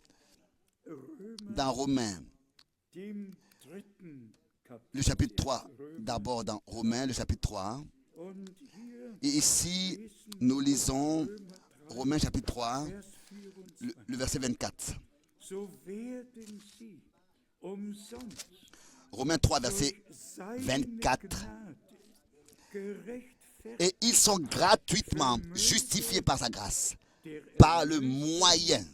Dans Romains,
dem 3. Kapitel.
le chapitre 3, d'abord dans Romains, le chapitre 3.
Und hier
Et ici, nous lisons Romains chapitre 3,
Vers 24.
le verset 24.
So werden sie umsonst
Romains 3, verset
durch seine
24.
Gnade gerechtfertigt
Et ils sont gratuitement justifiés par sa grâce,
der
par le moyen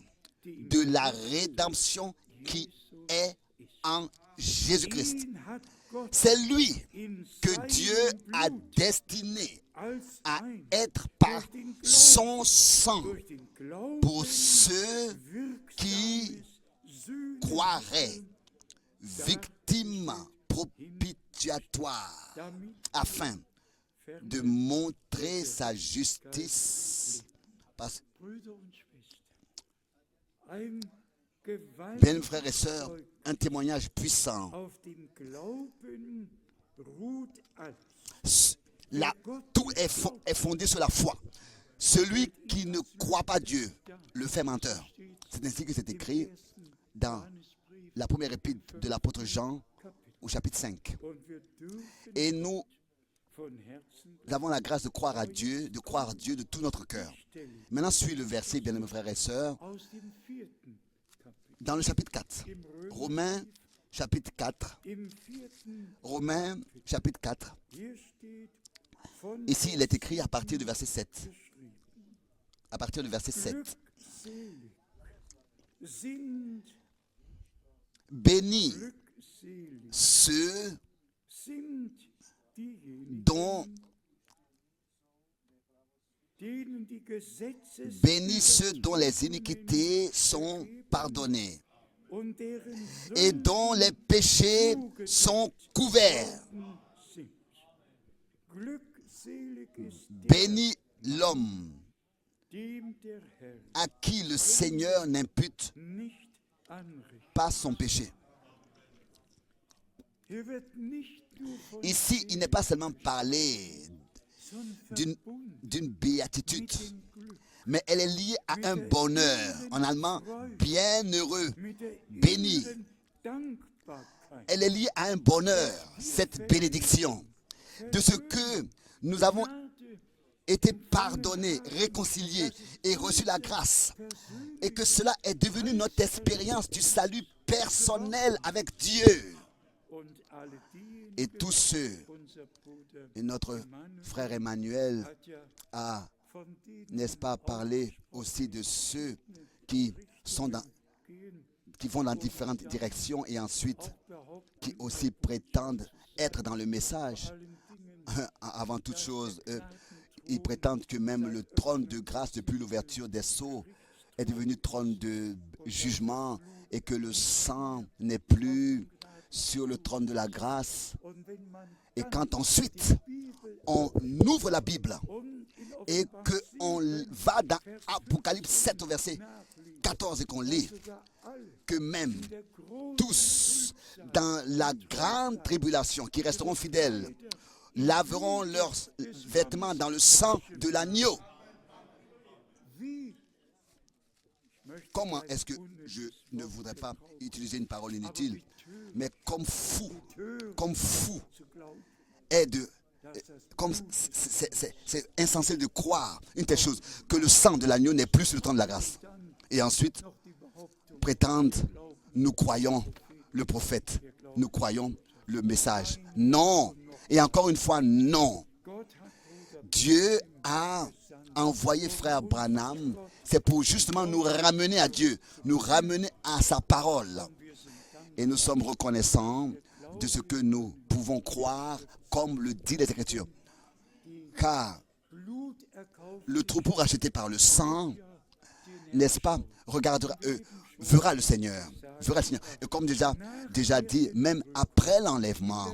de la rédemption qui est en Jésus-Christ.
ihn hat Gott
C'est lui
in
que
seinem
Dieu a
Blut
destiné
als
à
ein
être par
durch den Glauben,
son sang
durch den Glauben
pour ceux qui
wirksames
croiraient, victimes propitiatoires,
damit
afin de montrer sa justice. Parce,
Brüder und Schwestern, ein
bien,
gewaltiges
frères et sœurs, un témoignage puissant.
auf dem Glauben ruht alles.
Tout est fondé sur la foi. Celui qui ne croit pas Dieu le fait menteur. C'est ainsi que c'est écrit dans la première épître de l'apôtre Jean au chapitre 5.
Und wir dürfen
Et nous
von Herzen
avons la grâce de croire à Dieu, de croire à Dieu de tout notre cœur.
stellen.
Maintenant, suit le verset, bien aimés frères et sœurs,
Aus dem 4. Kapitel,
dans le chapitre 4.
im Römer,
Romains, chapitre 4.
im 4.
Romains, chapitre 4.
Hier steht von
Ici, il est écrit à partir du verset 7.
geschrieben.
À partir du verset 7.
Glückselig sind,
Bénis
glückselig
ceux
sind diejenigen,
dont
denen die Gesetzes
bénis ceux dont les iniquités sont pardonnées
und deren
et dont les péchés sont couverts.
Sünden sind. Glückselig ist der,
Bénis l'homme
dem der Herr
à qui le Seigneur n'impute
nicht anrichtet.
pas son péché. Ici, il n'est pas seulement parlé d'une béatitude, mais elle est liée à un bonheur. En allemand, bienheureux, béni. Elle est liée à un bonheur, cette bénédiction, de ce que nous avons été pardonnés, réconciliés et reçu la grâce. Et que cela est devenu notre expérience du salut personnel avec Dieu. Et tous ceux, et notre frère Emmanuel a, n'est-ce pas, parlé aussi de ceux qui vont dans différentes directions et ensuite qui aussi prétendent être dans le message. Avant toute chose, ils prétendent que même le trône de grâce depuis l'ouverture des sceaux est devenu trône de jugement et que le sang n'est plus sur le trône de la grâce. Et quand ensuite on ouvre la Bible et qu'on va dans Apocalypse 7 au verset 14 et qu'on lit que même tous dans la grande tribulation qui resteront fidèles laveront leurs vêtements dans le sang de l'agneau. Comment est-ce que je ne voudrais pas utiliser une parole inutile, mais comme fou est de... Comme c'est insensé de croire une telle chose, que le sang de l'agneau n'est plus sur le trône de la grâce. Et ensuite, prétendent, nous croyons le prophète, nous croyons le message. Non. Et encore une fois, non. Dieu a envoyé frère Branham, c'est pour justement nous ramener à Dieu, nous ramener à sa parole. Et nous sommes reconnaissants de ce que nous pouvons croire comme le dit les Écritures. Car le troupeau racheté par le sang, n'est-ce pas, verra le Seigneur. Et comme déjà dit, même après l'enlèvement,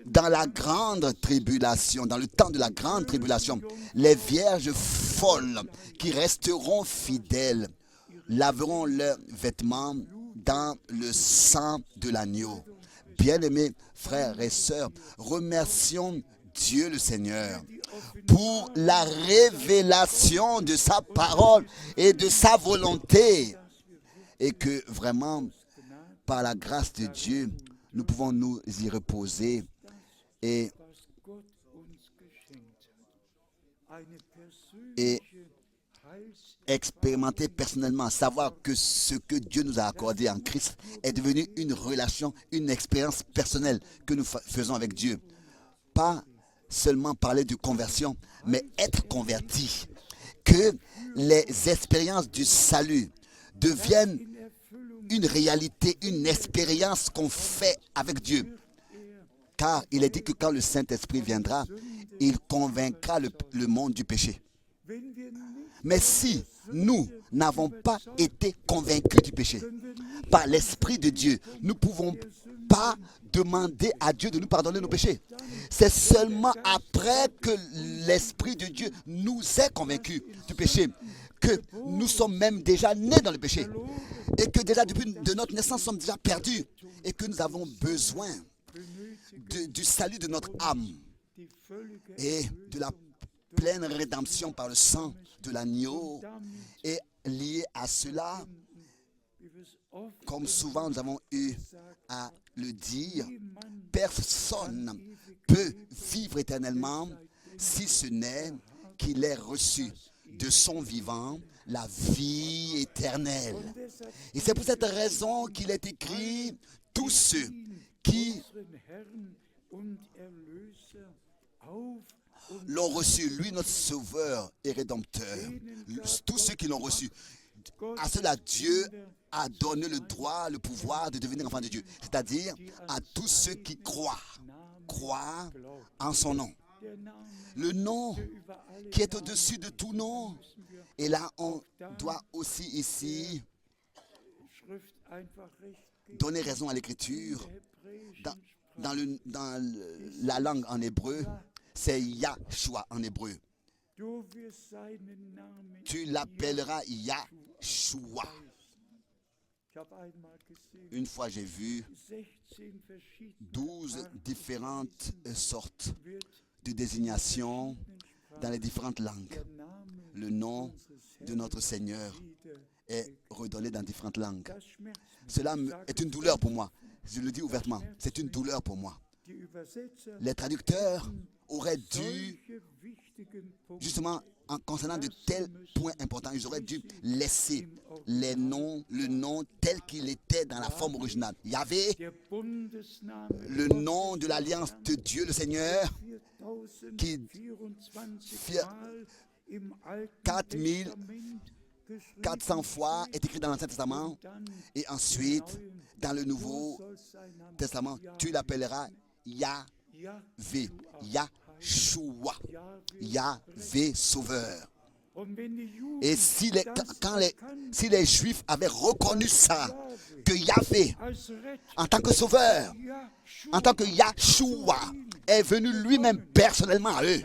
dans la grande tribulation, dans le temps de la grande tribulation, les vierges folles qui resteront fidèles laveront leurs vêtements dans le sang de l'agneau. Bien-aimés frères et sœurs, remercions Dieu le Seigneur pour la révélation de sa parole et de sa volonté. Et que vraiment, par la grâce de Dieu, nous pouvons nous y reposer et expérimenter personnellement, savoir que ce que Dieu nous a accordé en Christ est devenu une relation, une expérience personnelle que nous faisons avec Dieu. Pas seulement parler de conversion, mais être converti. Que les expériences du salut deviennent une réalité, une expérience qu'on fait avec Dieu. Car il est dit que quand le Saint-Esprit viendra, il convaincra le monde du péché. Mais si nous n'avons pas été convaincus du péché par l'Esprit de Dieu, nous ne pouvons pas demander à Dieu de nous pardonner nos péchés. C'est seulement après que l'Esprit de Dieu nous ait convaincus du péché que nous sommes même déjà nés dans le péché et que déjà depuis de notre naissance nous sommes déjà perdus et que nous avons besoin du salut de notre âme et de la pleine rédemption par le sang de l'agneau. Et lié à cela, comme souvent nous avons eu à le dire, personne ne peut vivre éternellement si ce n'est qu'il ait reçu de son vivant la vie éternelle. Et c'est pour cette raison qu'il est écrit, tous ceux qui l'ont reçu, lui notre sauveur et rédempteur, tous ceux qui l'ont reçu, à cela Dieu a donné le droit, le pouvoir de devenir enfant de Dieu, c'est-à-dire à tous ceux qui croient en son nom. Le nom qui est au-dessus de tout nom. Et là, on doit aussi ici donner raison à l'écriture. Dans la langue en hébreu, c'est Yahshua en hébreu. Tu l'appelleras Yahshua. Une fois, j'ai vu 12 différentes sortes de désignations dans les différentes langues. Le nom de notre Seigneur est redonné dans différentes langues. Cela est une douleur pour moi. Je le dis ouvertement, c'est une douleur pour moi. Les traducteurs auraient dû, justement, en concernant de tels points importants, ils auraient dû laisser le nom tel qu'il était dans la forme originale. Il y avait le nom de l'alliance de Dieu, le Seigneur, qui 4400 fois est écrit dans l'Ancien Testament, et ensuite, dans le Nouveau Testament, tu l'appelleras Yahvé, Yahshua, Yahvé Sauveur. Et si les Juifs avaient reconnu ça, que Yahvé, en tant que Sauveur, en tant que Yahshua, est venu lui-même personnellement à eux,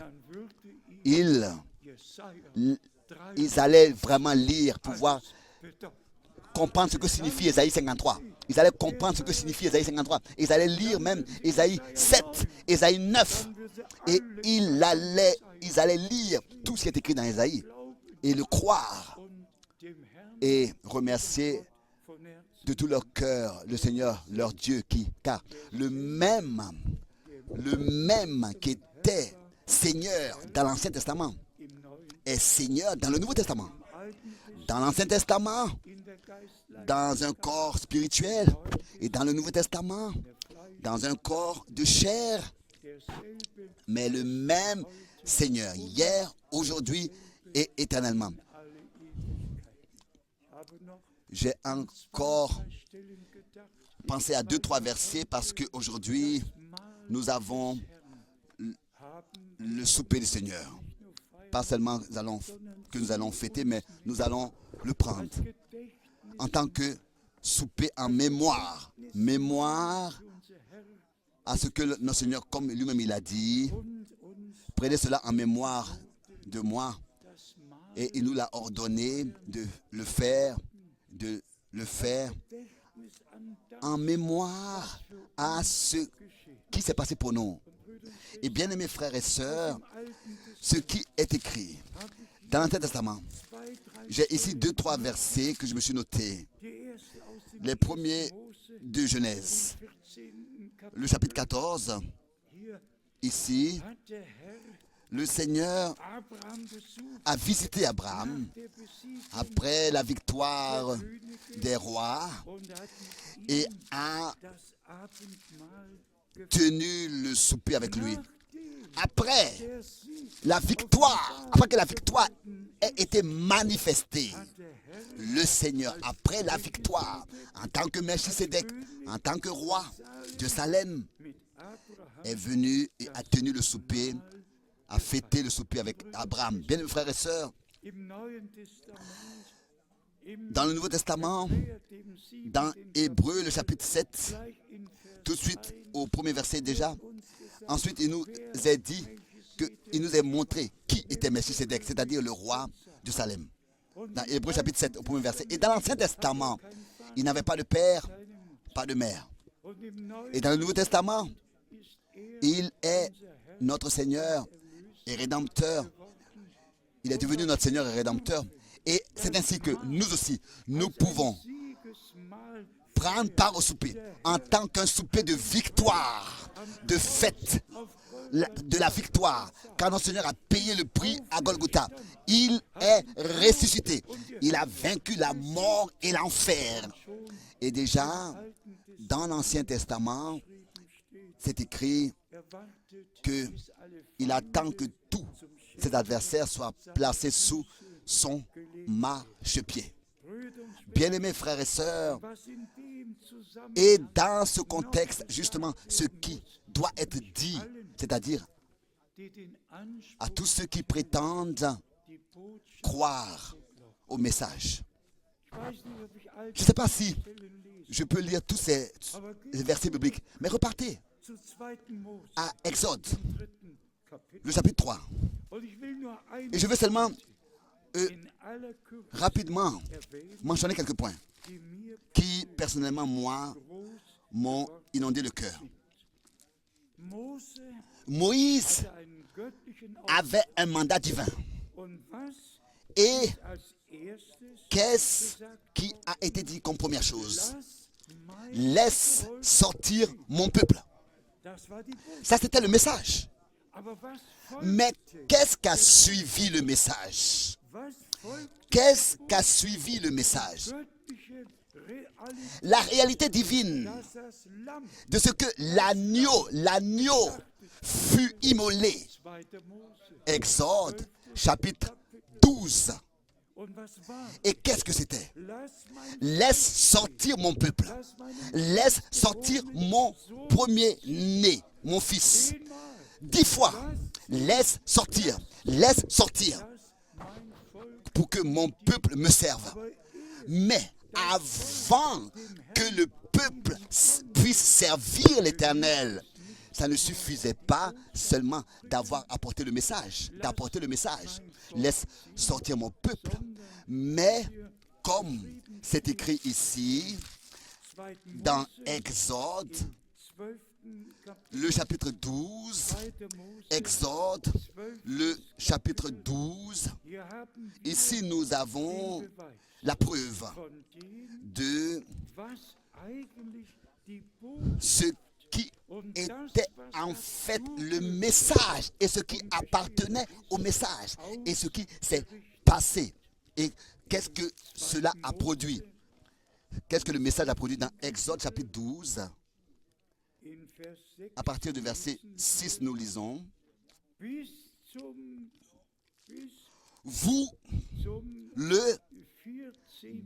ils allaient vraiment lire, pouvoir comprendre ce que signifie Ésaïe 53. Ils allaient comprendre ce que signifie Ésaïe 53. Ils allaient lire même Ésaïe 7, Ésaïe 9. Et ils allaient lire tout ce qui est écrit dans Ésaïe et le croire et remercier de tout leur cœur le Seigneur, leur Dieu, car le même qui était Seigneur dans l'Ancien Testament est Seigneur dans le Nouveau Testament. Dans l'Ancien Testament, dans un corps spirituel, et dans le Nouveau Testament, dans un corps de chair, mais le même Seigneur, hier, aujourd'hui et éternellement. J'ai encore pensé à 2-3 versets parce qu'aujourd'hui, nous avons le souper du Seigneur. Pas seulement que nous allons fêter, mais nous allons le prendre en tant que souper en mémoire. Mémoire à ce que notre Seigneur, comme lui-même il a dit, prenez cela en mémoire de moi. Et il nous l'a ordonné de le faire en mémoire à ce qui s'est passé pour nous. Et bien aimés frères et sœurs, ce qui est écrit dans l'Ancien Testament, j'ai ici 2-3 versets que je me suis notés. Les premiers de Genèse, le chapitre 14, ici, le Seigneur a visité Abraham après la victoire des rois et a tenu le souper avec lui. Après que la victoire ait été manifestée, le Seigneur, après la victoire, en tant que Melchisédek, en tant que roi de Salem, est venu et a tenu le souper, a fêté le souper avec Abraham. Bien, mes frères et sœurs, dans le Nouveau Testament, dans Hébreux, le chapitre 7, tout de suite au premier verset déjà, ensuite il nous est dit, il nous est montré qui était Melchisédek, c'est-à-dire le roi de Salem. Dans Hébreux chapitre 7, au premier verset. Et dans l'Ancien Testament, il n'avait pas de père, pas de mère. Et dans le Nouveau Testament, il est notre Seigneur et Rédempteur. Il est devenu notre Seigneur et Rédempteur. Et c'est ainsi que nous aussi, nous pouvons prendre part au souper en tant qu'un souper de victoire, de fête, de la victoire, car notre Seigneur a payé le prix à Golgotha. Il est ressuscité. Il a vaincu la mort et l'enfer. Et déjà, dans l'Ancien Testament, c'est écrit qu'il attend que tous ses adversaires soient placés sous son marchepied. Bien-aimés frères et sœurs, et dans ce contexte, justement, ce qui doit être dit, c'est-à-dire à tous ceux qui prétendent croire au message. Je ne sais pas si je peux lire tous ces versets bibliques, mais repartez à Exode, le chapitre 3. Et je veux seulement rapidement mentionner quelques points. qui, personnellement, moi, m'ont inondé le cœur. Moïse avait un mandat divin. Et qu'est-ce qui a été dit comme première chose? Laisse sortir mon peuple. Ça, c'était le message. Mais qu'est-ce qu'a suivi le message? Qu'est-ce qu'a suivi le message? La réalité divine de ce que l'agneau fut immolé. Exode, chapitre 12. Et qu'est-ce que c'était? Laisse sortir mon peuple. Laisse sortir mon premier-né, mon fils. 10 fois. Laisse sortir. Laisse sortir. Pour que mon peuple me serve. Mais avant que le peuple puisse servir l'Éternel, ça ne suffisait pas seulement d'avoir apporté le message, Laisse sortir mon peuple. Mais comme c'est écrit ici, dans Exode, le chapitre 12, Exode, le chapitre 12, ici nous avons la preuve de ce qui était en fait le message et ce qui appartenait au message et ce qui s'est passé. Et qu'est-ce que cela a produit? Qu'est-ce que le message a produit dans Exode chapitre 12? À partir du verset 6, nous lisons: vous le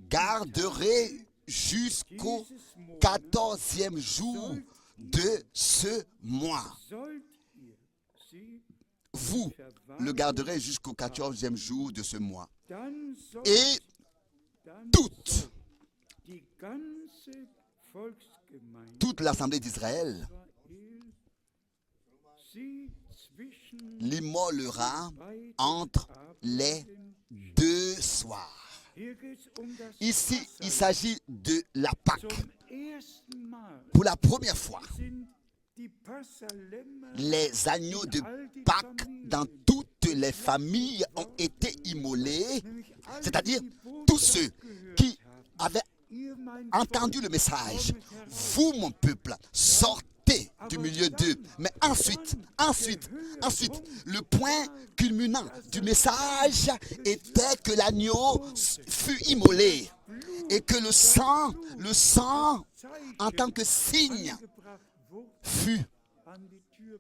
garderez jusqu'au 14e jour de ce mois. Vous le garderez jusqu'au 14e jour de ce mois. Et toute l'assemblée d'Israël l'immolera entre les deux soirs. Ici, il s'agit de la Pâque. Pour la première fois, les agneaux de Pâques dans toutes les familles ont été immolés, c'est-à-dire tous ceux qui avaient entendu le message. Vous, mon peuple, sortez du milieu d'eux. Mais ensuite, le point culminant du message était que l'agneau fut immolé et que le sang, en tant que signe, fut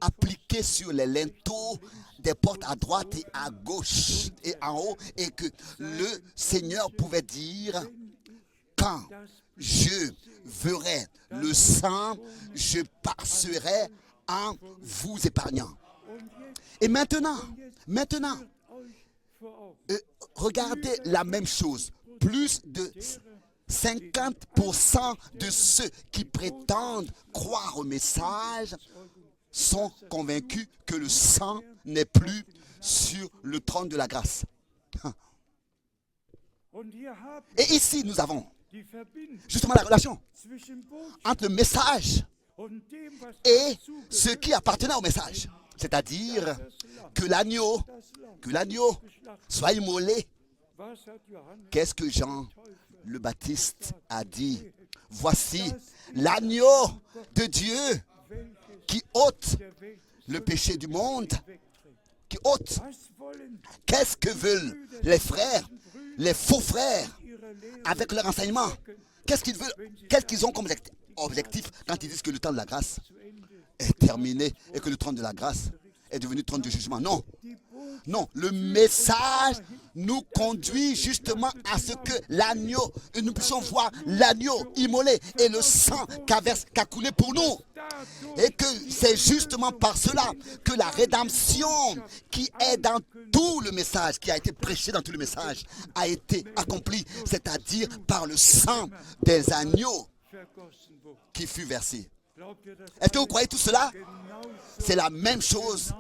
appliqué sur les linteaux des portes à droite et à gauche et en haut, et que le Seigneur pouvait dire: quand je verrai le sang, je passerai en vous épargnant. Et maintenant, regardez la même chose. Plus de 50% de ceux qui prétendent croire au message sont convaincus que le sang n'est plus sur le trône de la grâce. Et ici, nous avons justement la relation entre le message et ce qui appartenait au message. C'est-à-dire que l'agneau soit immolé. Qu'est-ce que Jean le Baptiste a dit? Voici l'agneau de Dieu qui ôte le péché du monde. Qui ôte. Qu'est-ce que veulent les frères, les faux frères, avec leur enseignement? Qu'est-ce qu'ils veulent? Qu'est-ce qu'ils ont comme objectif quand ils disent que le temps de la grâce est terminé et que le trône de la grâce est devenu trône de jugement? Non, le message nous conduit justement à ce que l'agneau, nous puissions voir l'agneau immolé et le sang qu'a coulé pour nous. Et que c'est justement par cela que la rédemption qui est dans tout le message, qui a été prêché dans tout le message, a été accomplie, c'est-à-dire par le sang des agneaux qui fut versé. Est-ce que vous croyez tout cela? C'est la même chose,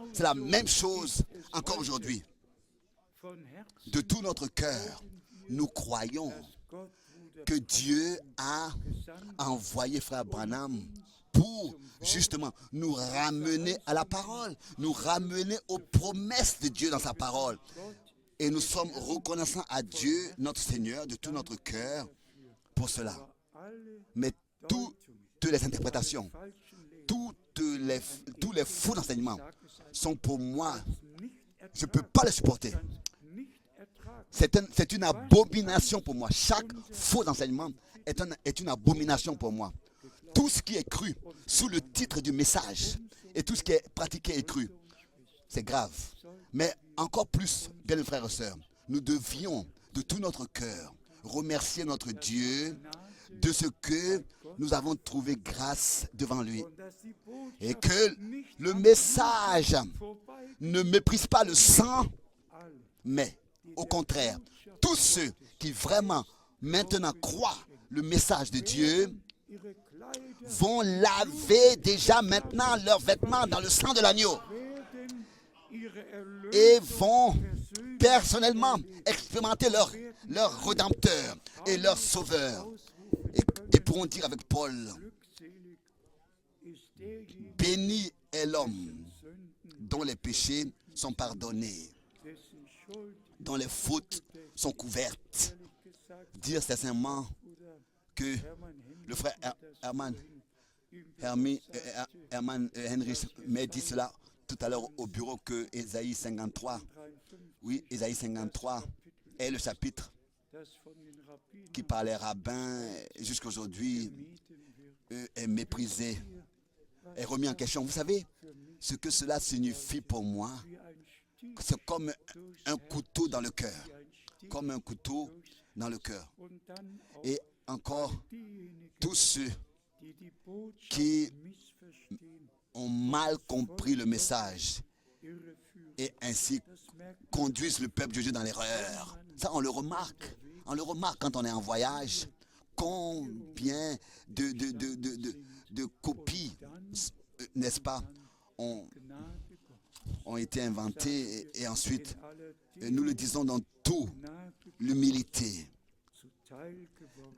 encore aujourd'hui. De tout notre cœur, nous croyons que Dieu a envoyé frère Branham pour justement nous ramener à la parole, nous ramener aux promesses de Dieu dans sa parole. Et nous sommes reconnaissants à Dieu, notre Seigneur, de tout notre cœur pour cela. Mais toutes les interprétations, tous les faux enseignements sont pour moi, je ne peux pas les supporter. C'est une abomination pour moi. Chaque faux enseignement est une abomination pour moi. Tout ce qui est cru sous le titre du message et tout ce qui est pratiqué et cru, c'est grave. Mais encore plus, bien mes frères et sœurs, nous devions de tout notre cœur remercier notre Dieu de ce que nous avons trouvé grâce devant lui. Et que le message ne méprise pas le sang, mais au contraire, tous ceux qui vraiment maintenant croient le message de Dieu vont laver déjà maintenant leurs vêtements dans le sang de l'agneau et vont personnellement expérimenter leur Rédempteur et leur Sauveur. Et pourront dire avec Paul, béni est l'homme dont les péchés sont pardonnés, dont les fautes sont couvertes. Dire sincèrement que le frère Herman Henry m'a dit cela tout à l'heure au bureau, que Ésaïe 53, oui, Ésaïe 53 est le chapitre qui par les rabbins jusqu'à aujourd'hui est méprisé, est remis en question. Vous savez ce que cela signifie pour moi? C'est comme un couteau dans le cœur. Comme un couteau dans le cœur. Et encore, tous ceux qui ont mal compris le message et ainsi conduisent le peuple de Dieu dans l'erreur. Ça, on le remarque. On le remarque quand on est en voyage. Combien de copies, n'est-ce pas, ont été inventées et ensuite, nous le disons dans toute l'humilité.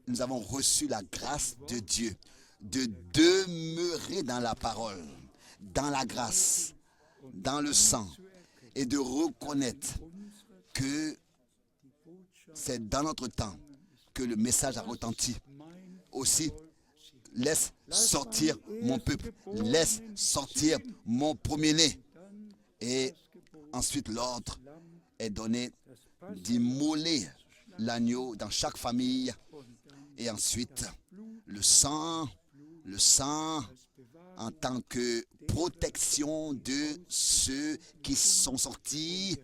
Nous avons reçu la grâce de Dieu de demeurer dans la parole, dans la grâce, dans le sang, et de reconnaître que c'est dans notre temps que le message a retenti. Aussi, laisse sortir mon peuple, laisse sortir mon premier-né. Et ensuite, l'ordre est donné d'immoler l'agneau dans chaque famille. Et ensuite, le sang en tant que protection de ceux qui sont sortis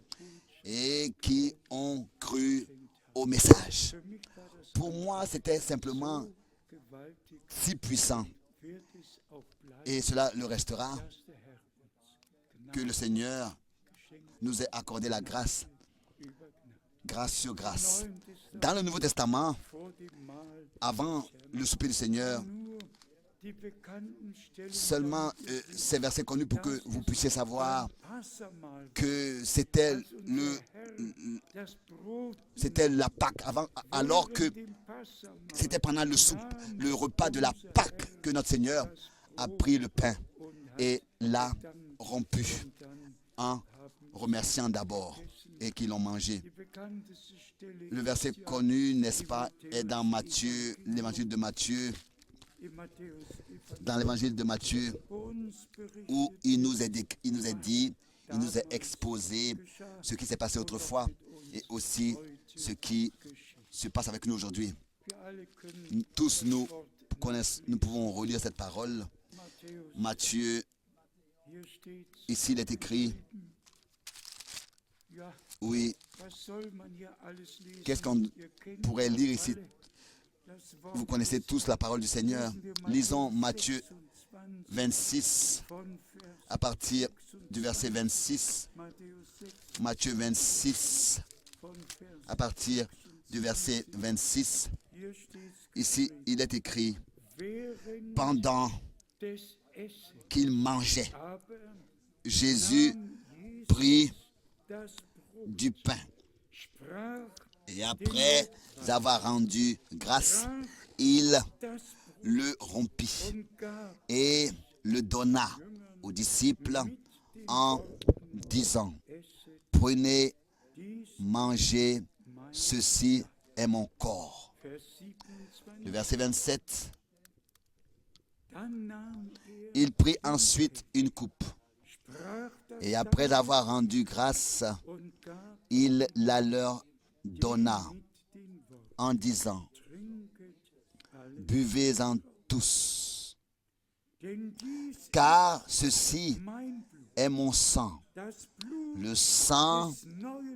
et qui ont cru au message. Pour moi, c'était simplement si puissant. Et cela le restera, que le Seigneur nous ait accordé la grâce, grâce sur grâce. Dans le Nouveau Testament, avant le souper du Seigneur, seulement ces versets connus pour que vous puissiez savoir que c'était la Pâque, alors que c'était pendant le repas de la Pâque que notre Seigneur a pris le pain et l'a rompu en remerciant d'abord et qu'ils l'ont mangé. Le verset connu, n'est-ce pas, est dans Matthieu, l'évangile de Matthieu, dans l'évangile de Matthieu, où il nous est exposé ce qui s'est passé autrefois et aussi ce qui se passe avec nous aujourd'hui. Tous nous pouvons relire cette parole. Matthieu, ici il est écrit, oui, qu'est-ce qu'on pourrait lire ici? Vous connaissez tous la parole du Seigneur. Lisons Matthieu 26, à partir du verset 26. Matthieu 26, à partir du verset 26. Ici, il est écrit, pendant qu'il mangeait, Jésus prit du pain Et après avoir rendu grâce, il le rompit et le donna aux disciples en disant, prenez, mangez, ceci est mon corps. Le verset 27, il prit ensuite une coupe et après avoir rendu grâce, il la leur donna en disant, buvez-en tous, car ceci est mon sang, le sang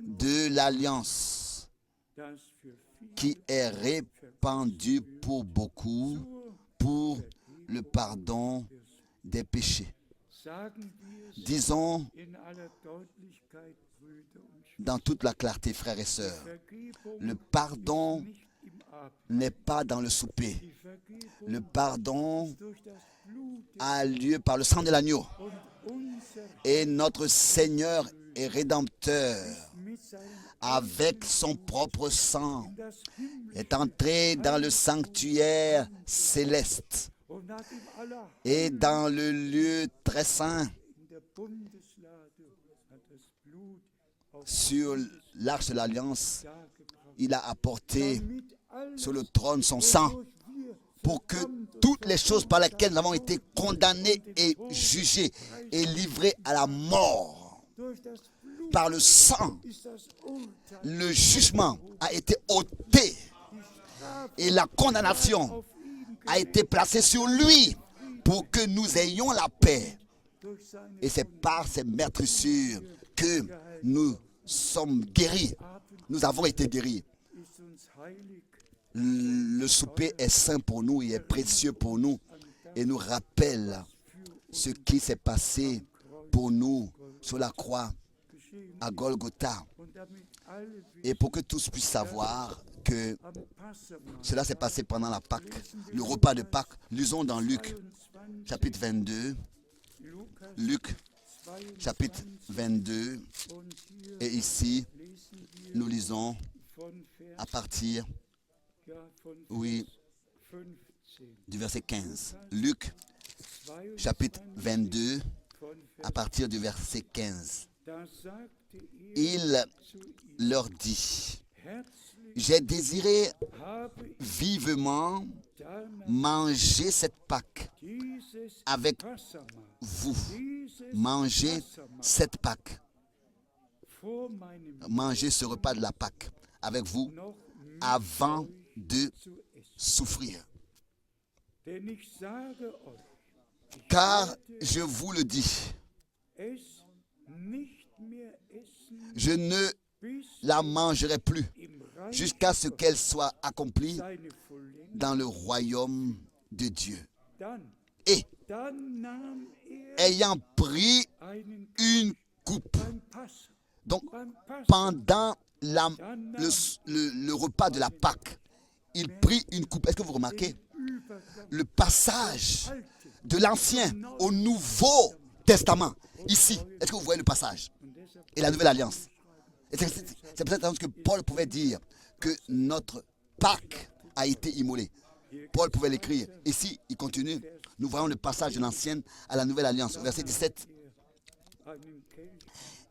de l'alliance, qui est répandu pour beaucoup, pour le pardon des péchés. Disons dans toute la clarté, frères et sœurs, le pardon n'est pas dans le souper. Le pardon a lieu par le sang de l'agneau. Et notre Seigneur et Rédempteur, avec son propre sang, est entré dans le sanctuaire céleste et dans le lieu très saint, sur l'arche de l'alliance. Il a apporté sur le trône son sang pour que toutes les choses par lesquelles nous avons été condamnés et jugés et livrés à la mort, par le sang, le jugement a été ôté et la condamnation a été placée sur lui pour que nous ayons la paix. Et c'est par ces meurtrissures que nous sommes guéris. Nous avons été guéris. Le souper est saint pour nous, il est précieux pour nous et nous rappelle ce qui s'est passé pour nous sur la croix à Golgotha. Et pour que tous puissent savoir que cela s'est passé pendant la Pâque, le repas de Pâques. Lisons dans Luc, chapitre 22. Luc, chapitre 22. Et ici, nous lisons à partir, du verset 15. Luc, chapitre 22, à partir du verset 15. Il leur dit, j'ai désiré vivement manger cette Pâque avec vous. Manger cette Pâque. Manger ce repas de la Pâque avec vous avant de souffrir. Car je vous le dis, je ne la mangerai plus jusqu'à ce qu'elle soit accomplie dans le royaume de Dieu. Et ayant pris une coupe, donc pendant le repas de la Pâque, il prit une coupe. Est-ce que vous remarquez le passage de l'Ancien au Nouveau Testament? Ici, est-ce que vous voyez le passage? Et la Nouvelle Alliance. C'est peut-être que Paul pouvait dire que notre Pâque a été immolée. Paul pouvait l'écrire. Ici, il continue. Nous voyons le passage de l'Ancienne à la Nouvelle Alliance. Verset 17.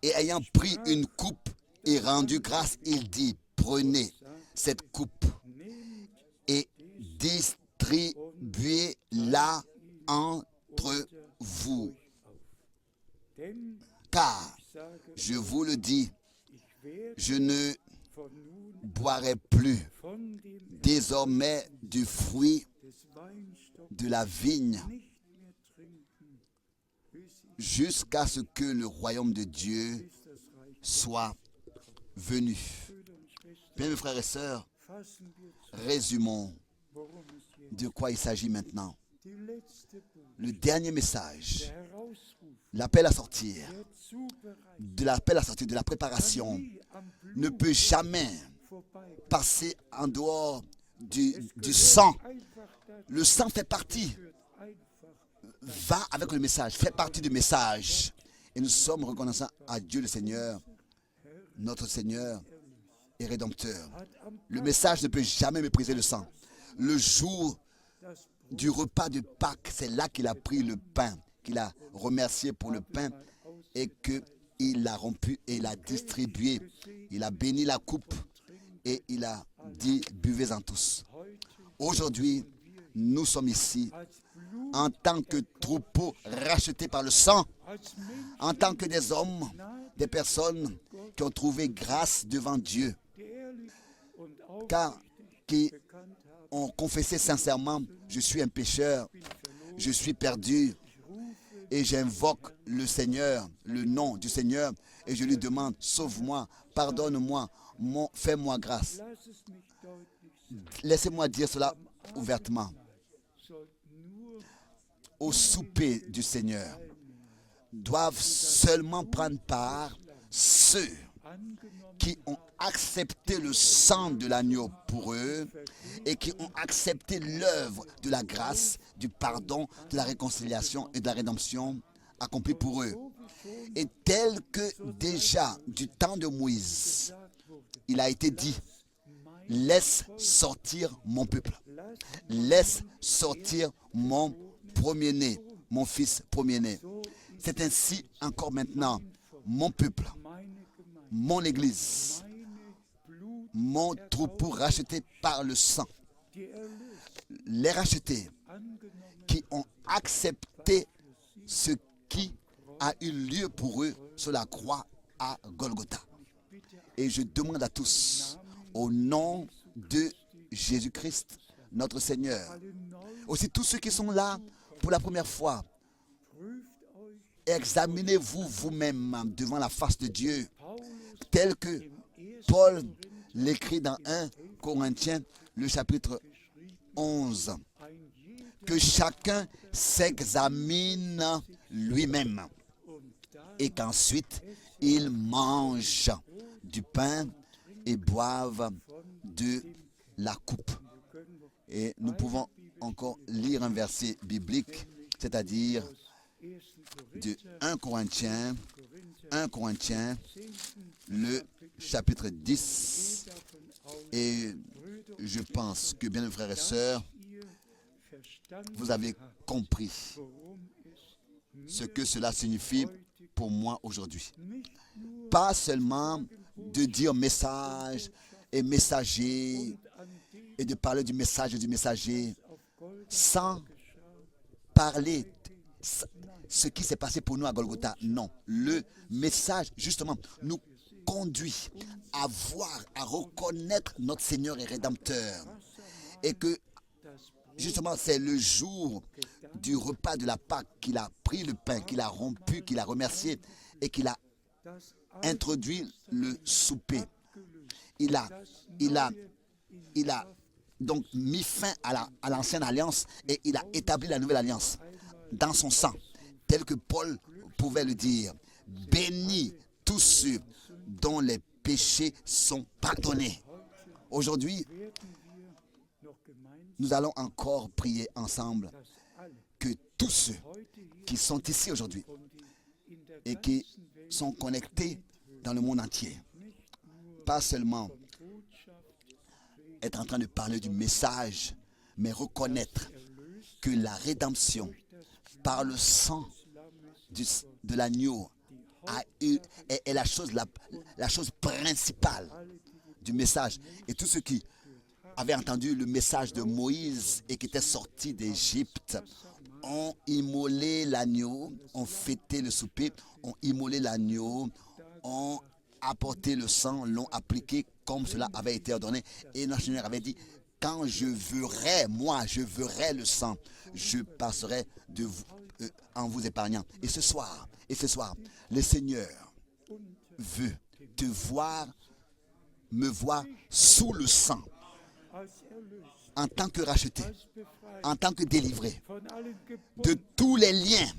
Et ayant pris une coupe et rendu grâce, il dit, prenez cette coupe et distribuez-la entre vous. Car, je vous le dis, je ne boirai plus désormais du fruit de la vigne jusqu'à ce que le royaume de Dieu soit venu. Bien, mes frères et sœurs, résumons de quoi il s'agit maintenant. Le dernier message, l'appel à sortir, de la préparation, ne peut jamais passer en dehors du sang. Le sang fait partie, va avec le message, fait partie du message. Et nous sommes reconnaissants à Dieu le Seigneur, notre Seigneur, et rédempteur. Le message ne peut jamais mépriser le sang. Le jour du repas de Pâques, c'est là qu'il a pris le pain, qu'il a remercié pour le pain et qu'il l'a rompu et l'a distribué. Il a béni la coupe et il a dit, buvez-en tous. Aujourd'hui, nous sommes ici en tant que troupeau racheté par le sang, en tant que des hommes, des personnes qui ont trouvé grâce devant Dieu, car qui ont confessé sincèrement, je suis un pécheur, je suis perdu, et j'invoque le Seigneur, le nom du Seigneur, et je lui demande, sauve-moi, pardonne-moi, fais-moi grâce. Laissez-moi dire cela ouvertement. Au souper du Seigneur doivent seulement prendre part ceux qui ont accepté le sang de l'agneau pour eux et qui ont accepté l'œuvre de la grâce, du pardon, de la réconciliation et de la rédemption accomplie pour eux. Et tel que déjà du temps de Moïse, il a été dit, laisse sortir mon peuple, laisse sortir mon premier-né, mon fils premier-né. C'est ainsi encore maintenant, mon peuple, mon Église, mon troupeau racheté par le sang, les rachetés qui ont accepté ce qui a eu lieu pour eux sur la croix à Golgotha. Et je demande à tous, au nom de Jésus-Christ, notre Seigneur, aussi tous ceux qui sont là pour la première fois, examinez-vous vous-même devant la face de Dieu, tel que Paul l'écrit dans 1 Corinthiens, le chapitre 11. Que chacun s'examine lui-même et qu'ensuite il mange du pain et boive de la coupe. Et nous pouvons encore lire un verset biblique, c'est-à-dire de 1 Corinthiens, le chapitre 10. Et je pense que, bien, frères et sœurs, vous avez compris ce que cela signifie pour moi aujourd'hui. Pas seulement de dire message et messager et de parler du message et du messager sans parler ce qui s'est passé pour nous à Golgotha. Non, le message justement nous conduit à voir, à reconnaître notre Seigneur et Rédempteur. Et que justement c'est le jour du repas de la Pâque qu'il a pris le pain, qu'il a rompu, qu'il a remercié et qu'il a introduit le souper. Il a donc mis fin à l'ancienne alliance et il a établi la nouvelle alliance dans son sang, tel que Paul pouvait le dire. Bénis tous ceux dont les péchés sont pardonnés. Aujourd'hui, nous allons encore prier ensemble que tous ceux qui sont ici aujourd'hui et qui sont connectés dans le monde entier, pas seulement être en train de parler du message, mais reconnaître que la rédemption par le sang de l'agneau est la chose principale du message. Et tous ceux qui avaient entendu le message de Moïse et qui étaient sortis d'Égypte ont immolé l'agneau, ont fêté le souper, ont immolé l'agneau, ont apporté le sang, l'ont appliqué comme cela avait été ordonné. Et notre Seigneur avait dit, quand je verrai le sang, je passerai de vous, en vous épargnant. Et ce soir, le Seigneur veut te voir, me voir sous le sang, en tant que racheté, en tant que délivré de tous les liens,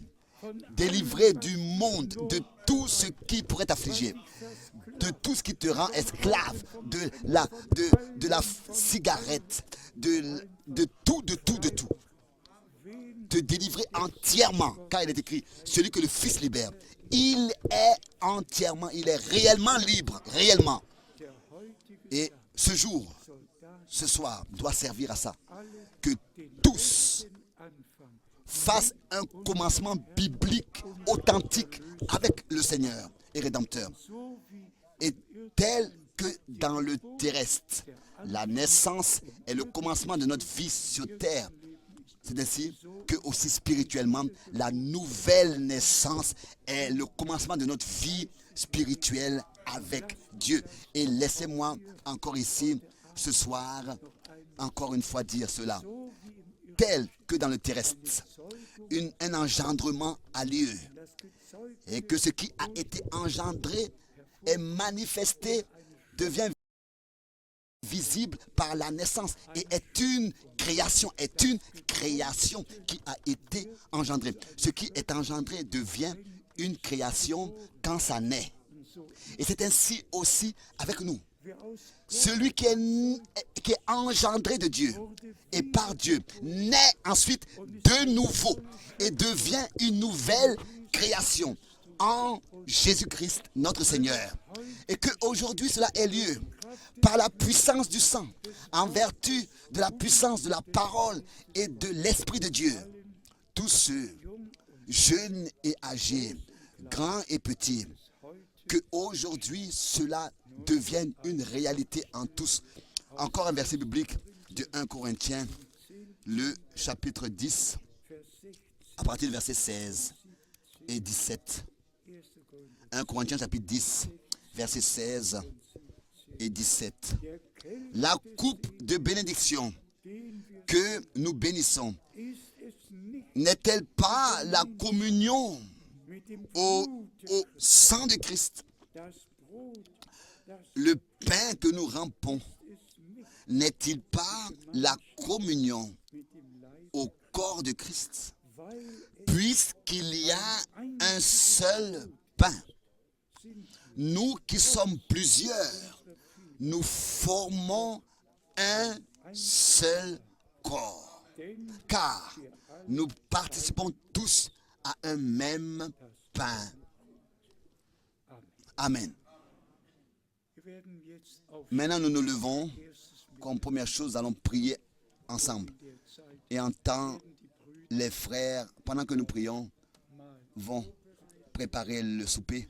délivré du monde, de tout ce qui pourrait t'affliger, de tout ce qui te rend esclave, de la cigarette, de tout. Te délivrer entièrement, car il est écrit, celui que le Fils libère, il est entièrement, il est réellement libre, réellement. Et ce jour, ce soir, doit servir à ça. Que tous fassent un commencement biblique, authentique, avec le Seigneur et Rédempteur. Et tel que dans le terrestre, la naissance est le commencement de notre vie sur terre. C'est ainsi que aussi spirituellement, la nouvelle naissance est le commencement de notre vie spirituelle avec Dieu. Et laissez-moi encore ici, ce soir, encore une fois dire cela. Tel que dans le terrestre, un engendrement a lieu. Et que ce qui a été engendré est manifesté, devient visible par la naissance et est une création qui a été engendrée. Ce qui est engendré devient une création quand ça naît. Et c'est ainsi aussi avec nous. Celui qui est engendré de Dieu et par Dieu naît ensuite de nouveau et devient une nouvelle création en Jésus-Christ notre Seigneur. Et qu'aujourd'hui cela ait lieu par la puissance du sang, en vertu de la puissance de la parole et de l'Esprit de Dieu. Tous ceux, jeunes et âgés, grands et petits, que aujourd'hui cela devienne une réalité en tous. Encore un verset biblique de 1 Corinthiens, le chapitre 10, à partir du verset 16 et 17. 1 Corinthiens chapitre 10, verset 16 et 17. La coupe de bénédiction que nous bénissons n'est-elle pas la communion au sang de Christ? Le pain que nous rampons n'est-il pas la communion au corps de Christ? Puisqu'il y a un seul pain, nous qui sommes plusieurs, nous formons un seul corps, car nous participons tous à un même pain. Amen. Maintenant, nous nous levons. Comme première chose, nous allons prier ensemble. Et en temps, les frères, pendant que nous prions, vont préparer le souper.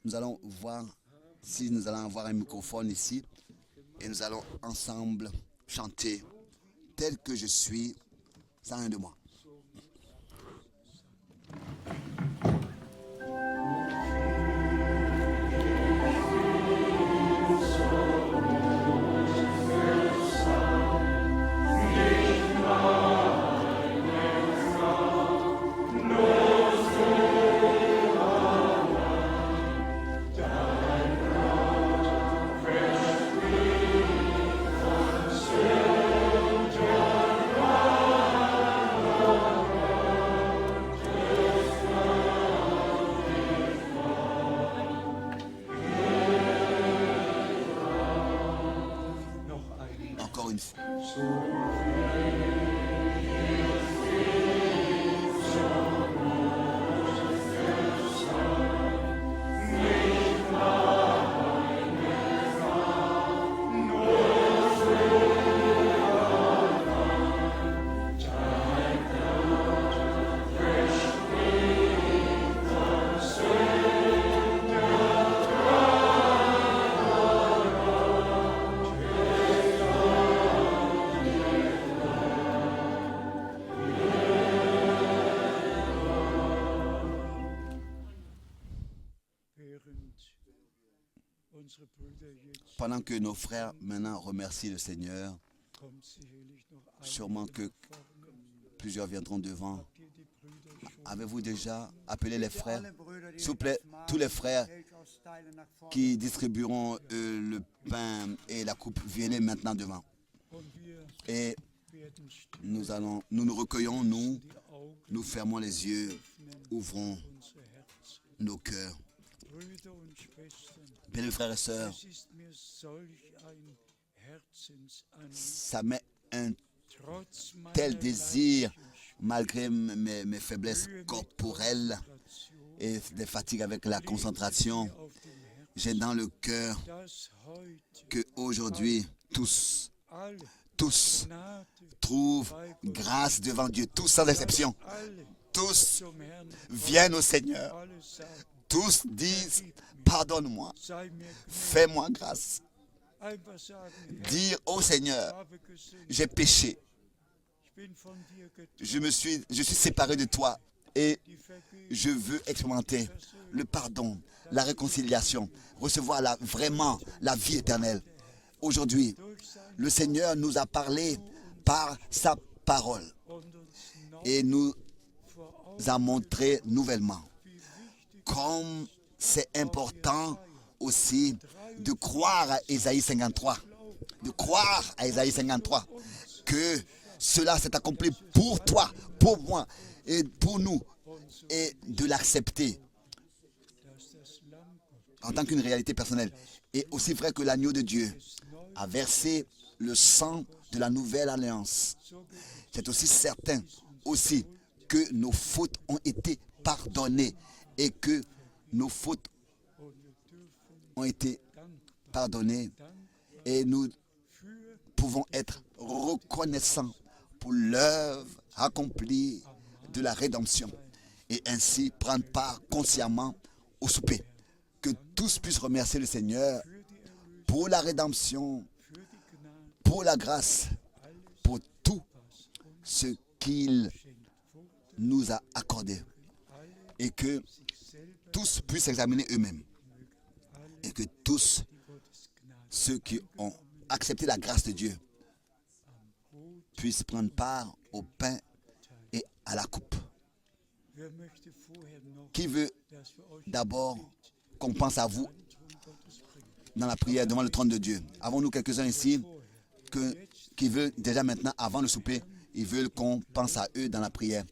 Nous allons voir si nous allons avoir un microphone ici. Et nous allons ensemble chanter tel que je suis, sans rien de moi. Encore une fois. Pendant que nos frères maintenant remercient le Seigneur, sûrement que plusieurs viendront devant. Avez-vous déjà appelé les frères? S'il vous plaît, tous les frères qui distribueront le pain et la coupe, venez maintenant devant. Et nous nous recueillons, nous fermons les yeux, ouvrons nos cœurs. Bien, frères et sœurs, ça met un tel désir, malgré mes faiblesses corporelles et des fatigues avec la concentration, J'ai dans le cœur
dass heute
que aujourd'hui tous
alle Gnade
trouvent grâce devant Dieu, tous sans exception.
alle
Tous
zum Herrn
viennent au Seigneur.
alle sagen,
Tous disent, pardonne-moi,
sei mir
fais-moi grâce.
einfach sagen, Herr,
Dire au Seigneur,
ich habe gesündigt,
j'ai péché,
ich bin von dir getrennt,
je suis séparé de toi et
die Vergebung,
je veux expérimenter le pardon, la réconciliation, recevoir vraiment la vie éternelle. Aujourd'hui,
durch sein
le Seigneur nous a parlé par sa parole
und uns neu
et nous
vor Augen
a montré nouvellement
wie wichtig
comme c'est important aussi de croire à Ésaïe 53, de croire à Ésaïe 53, que cela s'est accompli pour toi, pour moi et pour nous, et de l'accepter
dass das Lamm Gottes
en tant qu'une réalité personnelle. Et aussi vrai que l'agneau de Dieu a versé le sang de la nouvelle alliance. C'est aussi certain aussi que nos fautes ont été pardonnées et que nos fautes ont été pardonnées et nous pouvons être reconnaissants pour l'œuvre accomplie de la rédemption et ainsi prendre part consciemment au souper. Que tous puissent remercier le Seigneur pour la rédemption, pour la grâce, pour tout ce qu'il nous a accordé. Et que tous puissent examiner eux-mêmes. Et que tous ceux qui ont accepté la grâce de Dieu puissent prendre part au pain et à la coupe.
Wer möchte vorher noch,
Qui veut
dass wir euch
d'abord qu'on pense à vous dans la prière devant le trône de Dieu? Avons-nous quelques-uns ici qui veulent déjà maintenant, avant le souper, ils veulent qu'on pense à eux dans la prière,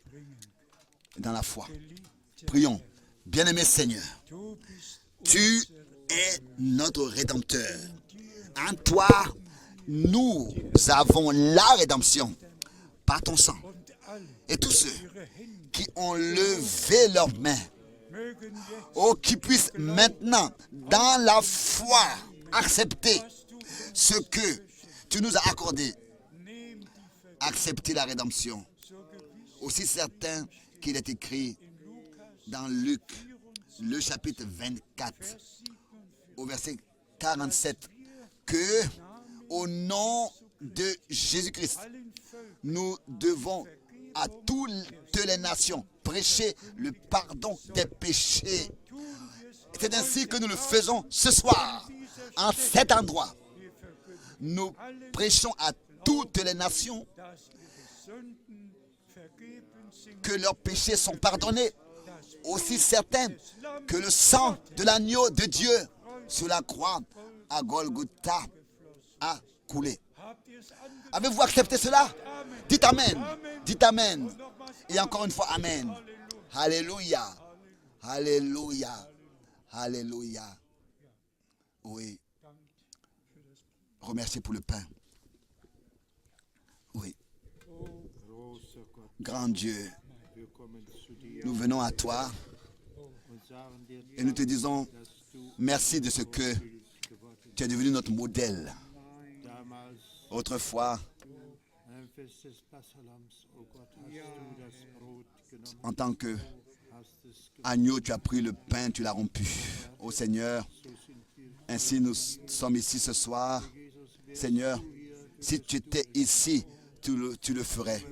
dans la foi. Prions. Bien-aimé Seigneur,
du bist
tu es notre Rédempteur. En toi, nous avons la rédemption par ton sang.
und alle
Et tous ceux
ihre Hände
qui ont levé leurs mains,
mögen jetzt
oh, qui puissent maintenant, dans la foi, accepter ce que tu nous as accordé,
nehmen die
accepter la rédemption.
so gewiss
Aussi certain qu'il est écrit
in Lukas
dans Luc, le chapitre 24, au verset 47, que au nom de Jésus-Christ,
allen Völkern
nous devons à toutes les nations prêcher le pardon des péchés. C'est ainsi que nous le faisons ce soir, en cet endroit. Nous prêchons à toutes les nations
dass ihre Sünden vergeben sind,
que leurs péchés sont pardonnés, aussi certain que le sang de l'agneau de Dieu sur la croix à Golgotha a coulé.
habt ihr es angenommen?
Avez-vous accepté cela? Dites Amen. Dites Amen. Et encore une fois, Amen. Alléluia. Alléluia. Alléluia. Oui. Remerciez pour le pain. Oui.
Großer Gott,
Grand Dieu,
wir kommen zu dir
nous venons à toi
und sagen dir,
et nous te disons
dass du
merci de ce que tu es devenu notre modèle.
damals
Autrefois,
ein Fest des Passalams, oh Gott, hast du das Brot genommen,
en tant que
hast es
agneau, tu as pris le pain, tu l'as rompu. Ô Seigneur, ainsi nous sommes ici ce soir. Seigneur, si tu étais ici, tu le ferais.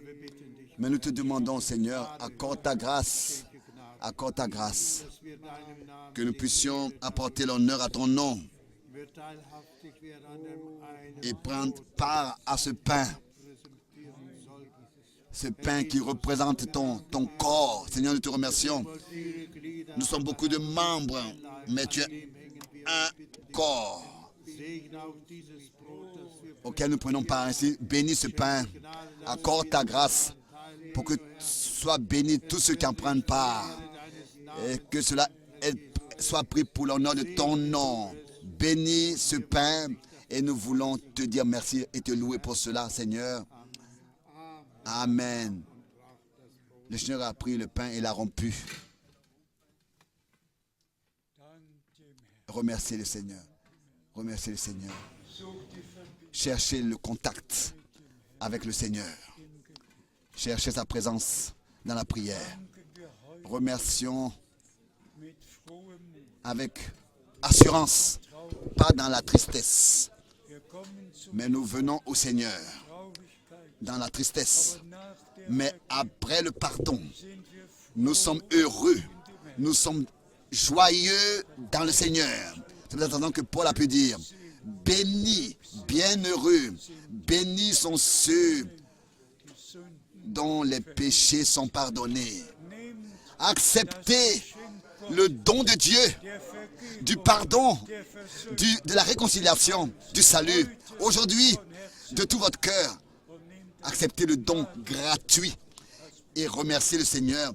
Mais nous te demandons, Seigneur, accorde ta grâce, que nous puissions apporter l'honneur à ton nom
wir teilhaftig werden an dem einen
et prendre part à ce pain. Ce pain qui représente ton corps. Seigneur, nous te remercions. Nous sommes beaucoup de membres, mais tu es un corps
Segen auch dieses Brot, das wir
auquel nous prenons part ainsi. Bénis ce pain. Accorde ta grâce pour que soient bénis tous ceux qui en prennent part. Et que cela soit pris pour l'honneur de ton nom. Bénis ce pain et nous voulons te dire merci et te louer pour cela, Seigneur. Amen. Le Seigneur a pris le pain et l'a rompu.
dann dem Herrn.
Remerciez le Seigneur. Remerciez le Seigneur. Cherchez le contact avec le Seigneur. Cherchez sa présence dans la prière. Remercions avec assurance, pas dans la tristesse, mais nous venons au Seigneur dans la tristesse. Mais après le pardon, nous sommes heureux, nous sommes joyeux dans le Seigneur. C'est maintenant que Paul a pu dire, bénis, bienheureux, bénis sont ceux dont les péchés sont pardonnés. Acceptez le don de Dieu, du pardon, de la réconciliation, du salut. Aujourd'hui, de tout votre cœur, acceptez le don gratuit et remerciez le Seigneur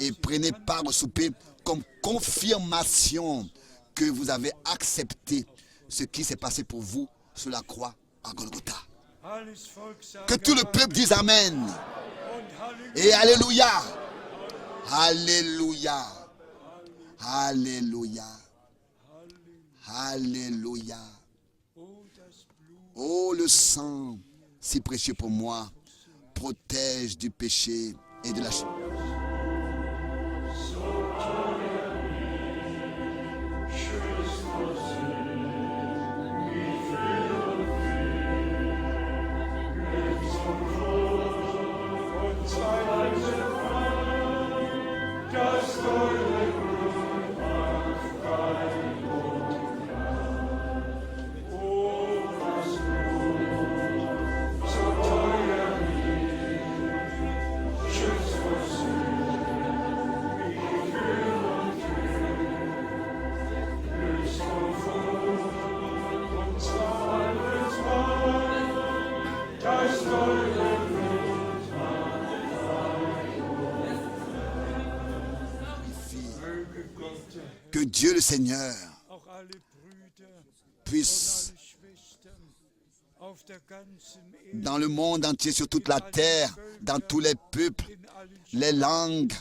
et prenez part au souper comme confirmation que vous avez accepté ce qui s'est passé pour vous sur la croix à Golgotha. Que tout le peuple dise Amen et Alléluia. Alléluia. Alléluia. Alléluia. Oh, le sang si précieux pour moi protège du péché et de la chute. Que Dieu le Seigneur puisse, dans le monde entier, sur toute la terre, dans tous les peuples, les langues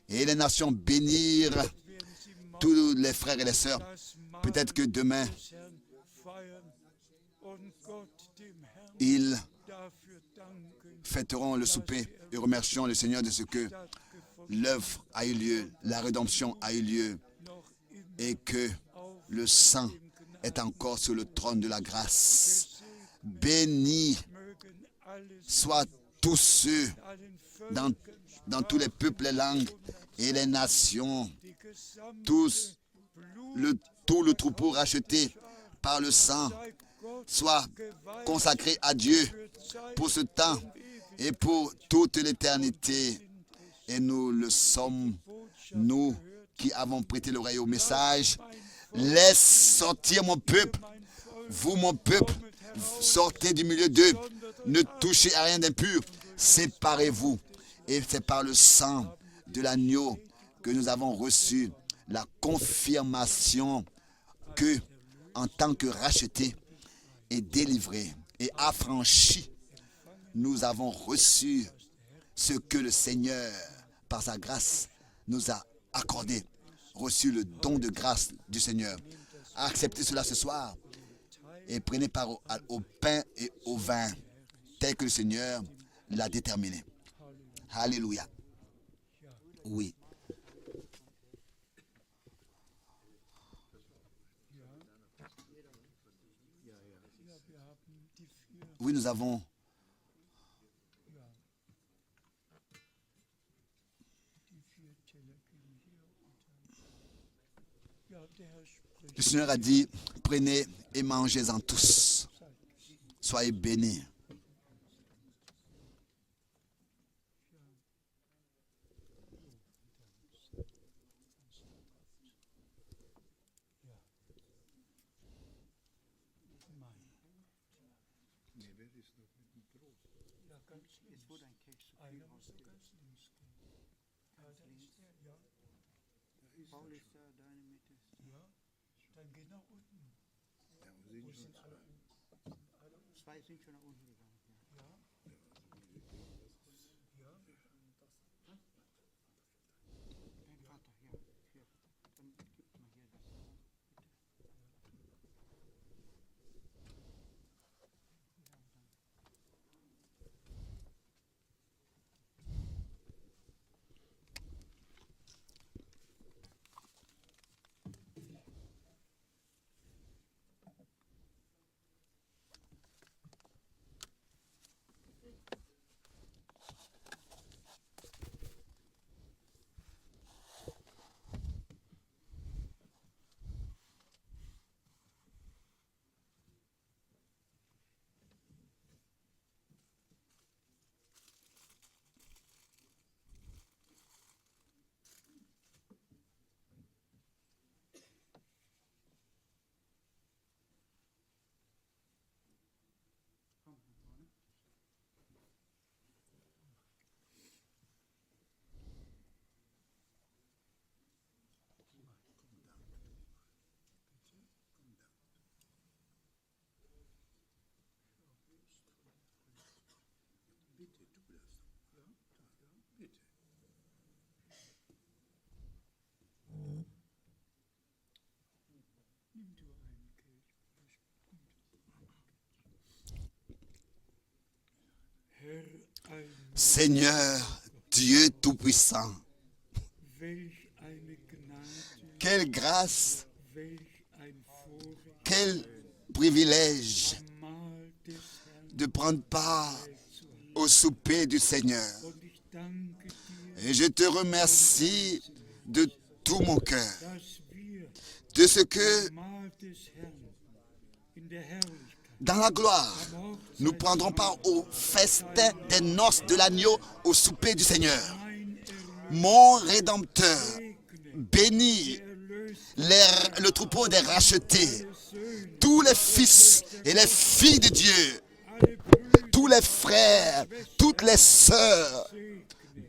et les nations, bénir tous les frères et les sœurs. Peut-être que demain, ils fêteront le souper et remercions le Seigneur de ce que l'œuvre a eu lieu, la rédemption a eu lieu et que le sang est encore sur le trône de la grâce. Bénis soient tous ceux dans tous les peuples, les langues et les nations, tout le troupeau racheté par le sang soit consacré à Dieu pour ce temps et pour toute l'éternité. Et nous le sommes, nous qui avons prêté l'oreille au message. Laisse sortir mon peuple, vous mon peuple, sortez du milieu d'eux, ne touchez à rien d'impur, séparez-vous. Et c'est par le sang de l'agneau que nous avons reçu la confirmation que, en tant que rachetés et délivrés et affranchis, nous avons reçu ce que le Seigneur, par sa grâce, nous a accordé, reçu le don de grâce du Seigneur. Acceptez cela ce soir et prenez part au pain et au vin tel que le Seigneur l'a déterminé. Alléluia. Oui. Oui, nous avons le Seigneur a dit, prenez et mangez-en tous. Soyez bénis.
Zwei sind schon nach unten gegangen. Ja. Dein Vater, ja. Hier. Dann gib mal hier das. Bitte.
Seigneur, Dieu Tout-Puissant, quelle grâce, quel privilège de prendre part au souper du Seigneur. Et je te remercie de tout mon cœur de ce que dans la gloire, nous prendrons part au festin des noces de l'agneau, au souper du Seigneur. Mon Rédempteur bénit le troupeau des rachetés, tous les fils et les filles de Dieu, tous les frères, toutes les sœurs,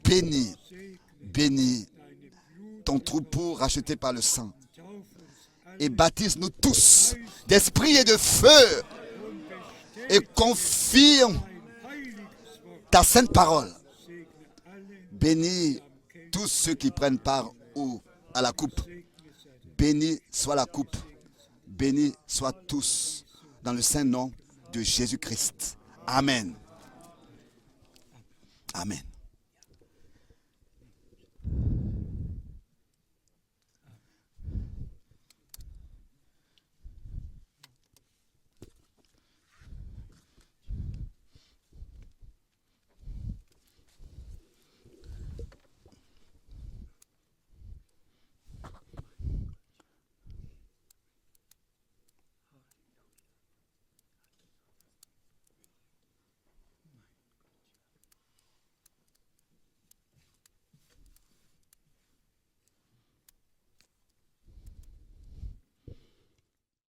bénis, bénis ton troupeau racheté par le sang. Et baptise-nous tous d'esprit et de feu et confirme ta sainte parole. Bénis tous ceux qui prennent part à la coupe. Bénis soit la coupe. Bénis soit tous dans le saint nom de Jésus-Christ. Amen. Amen.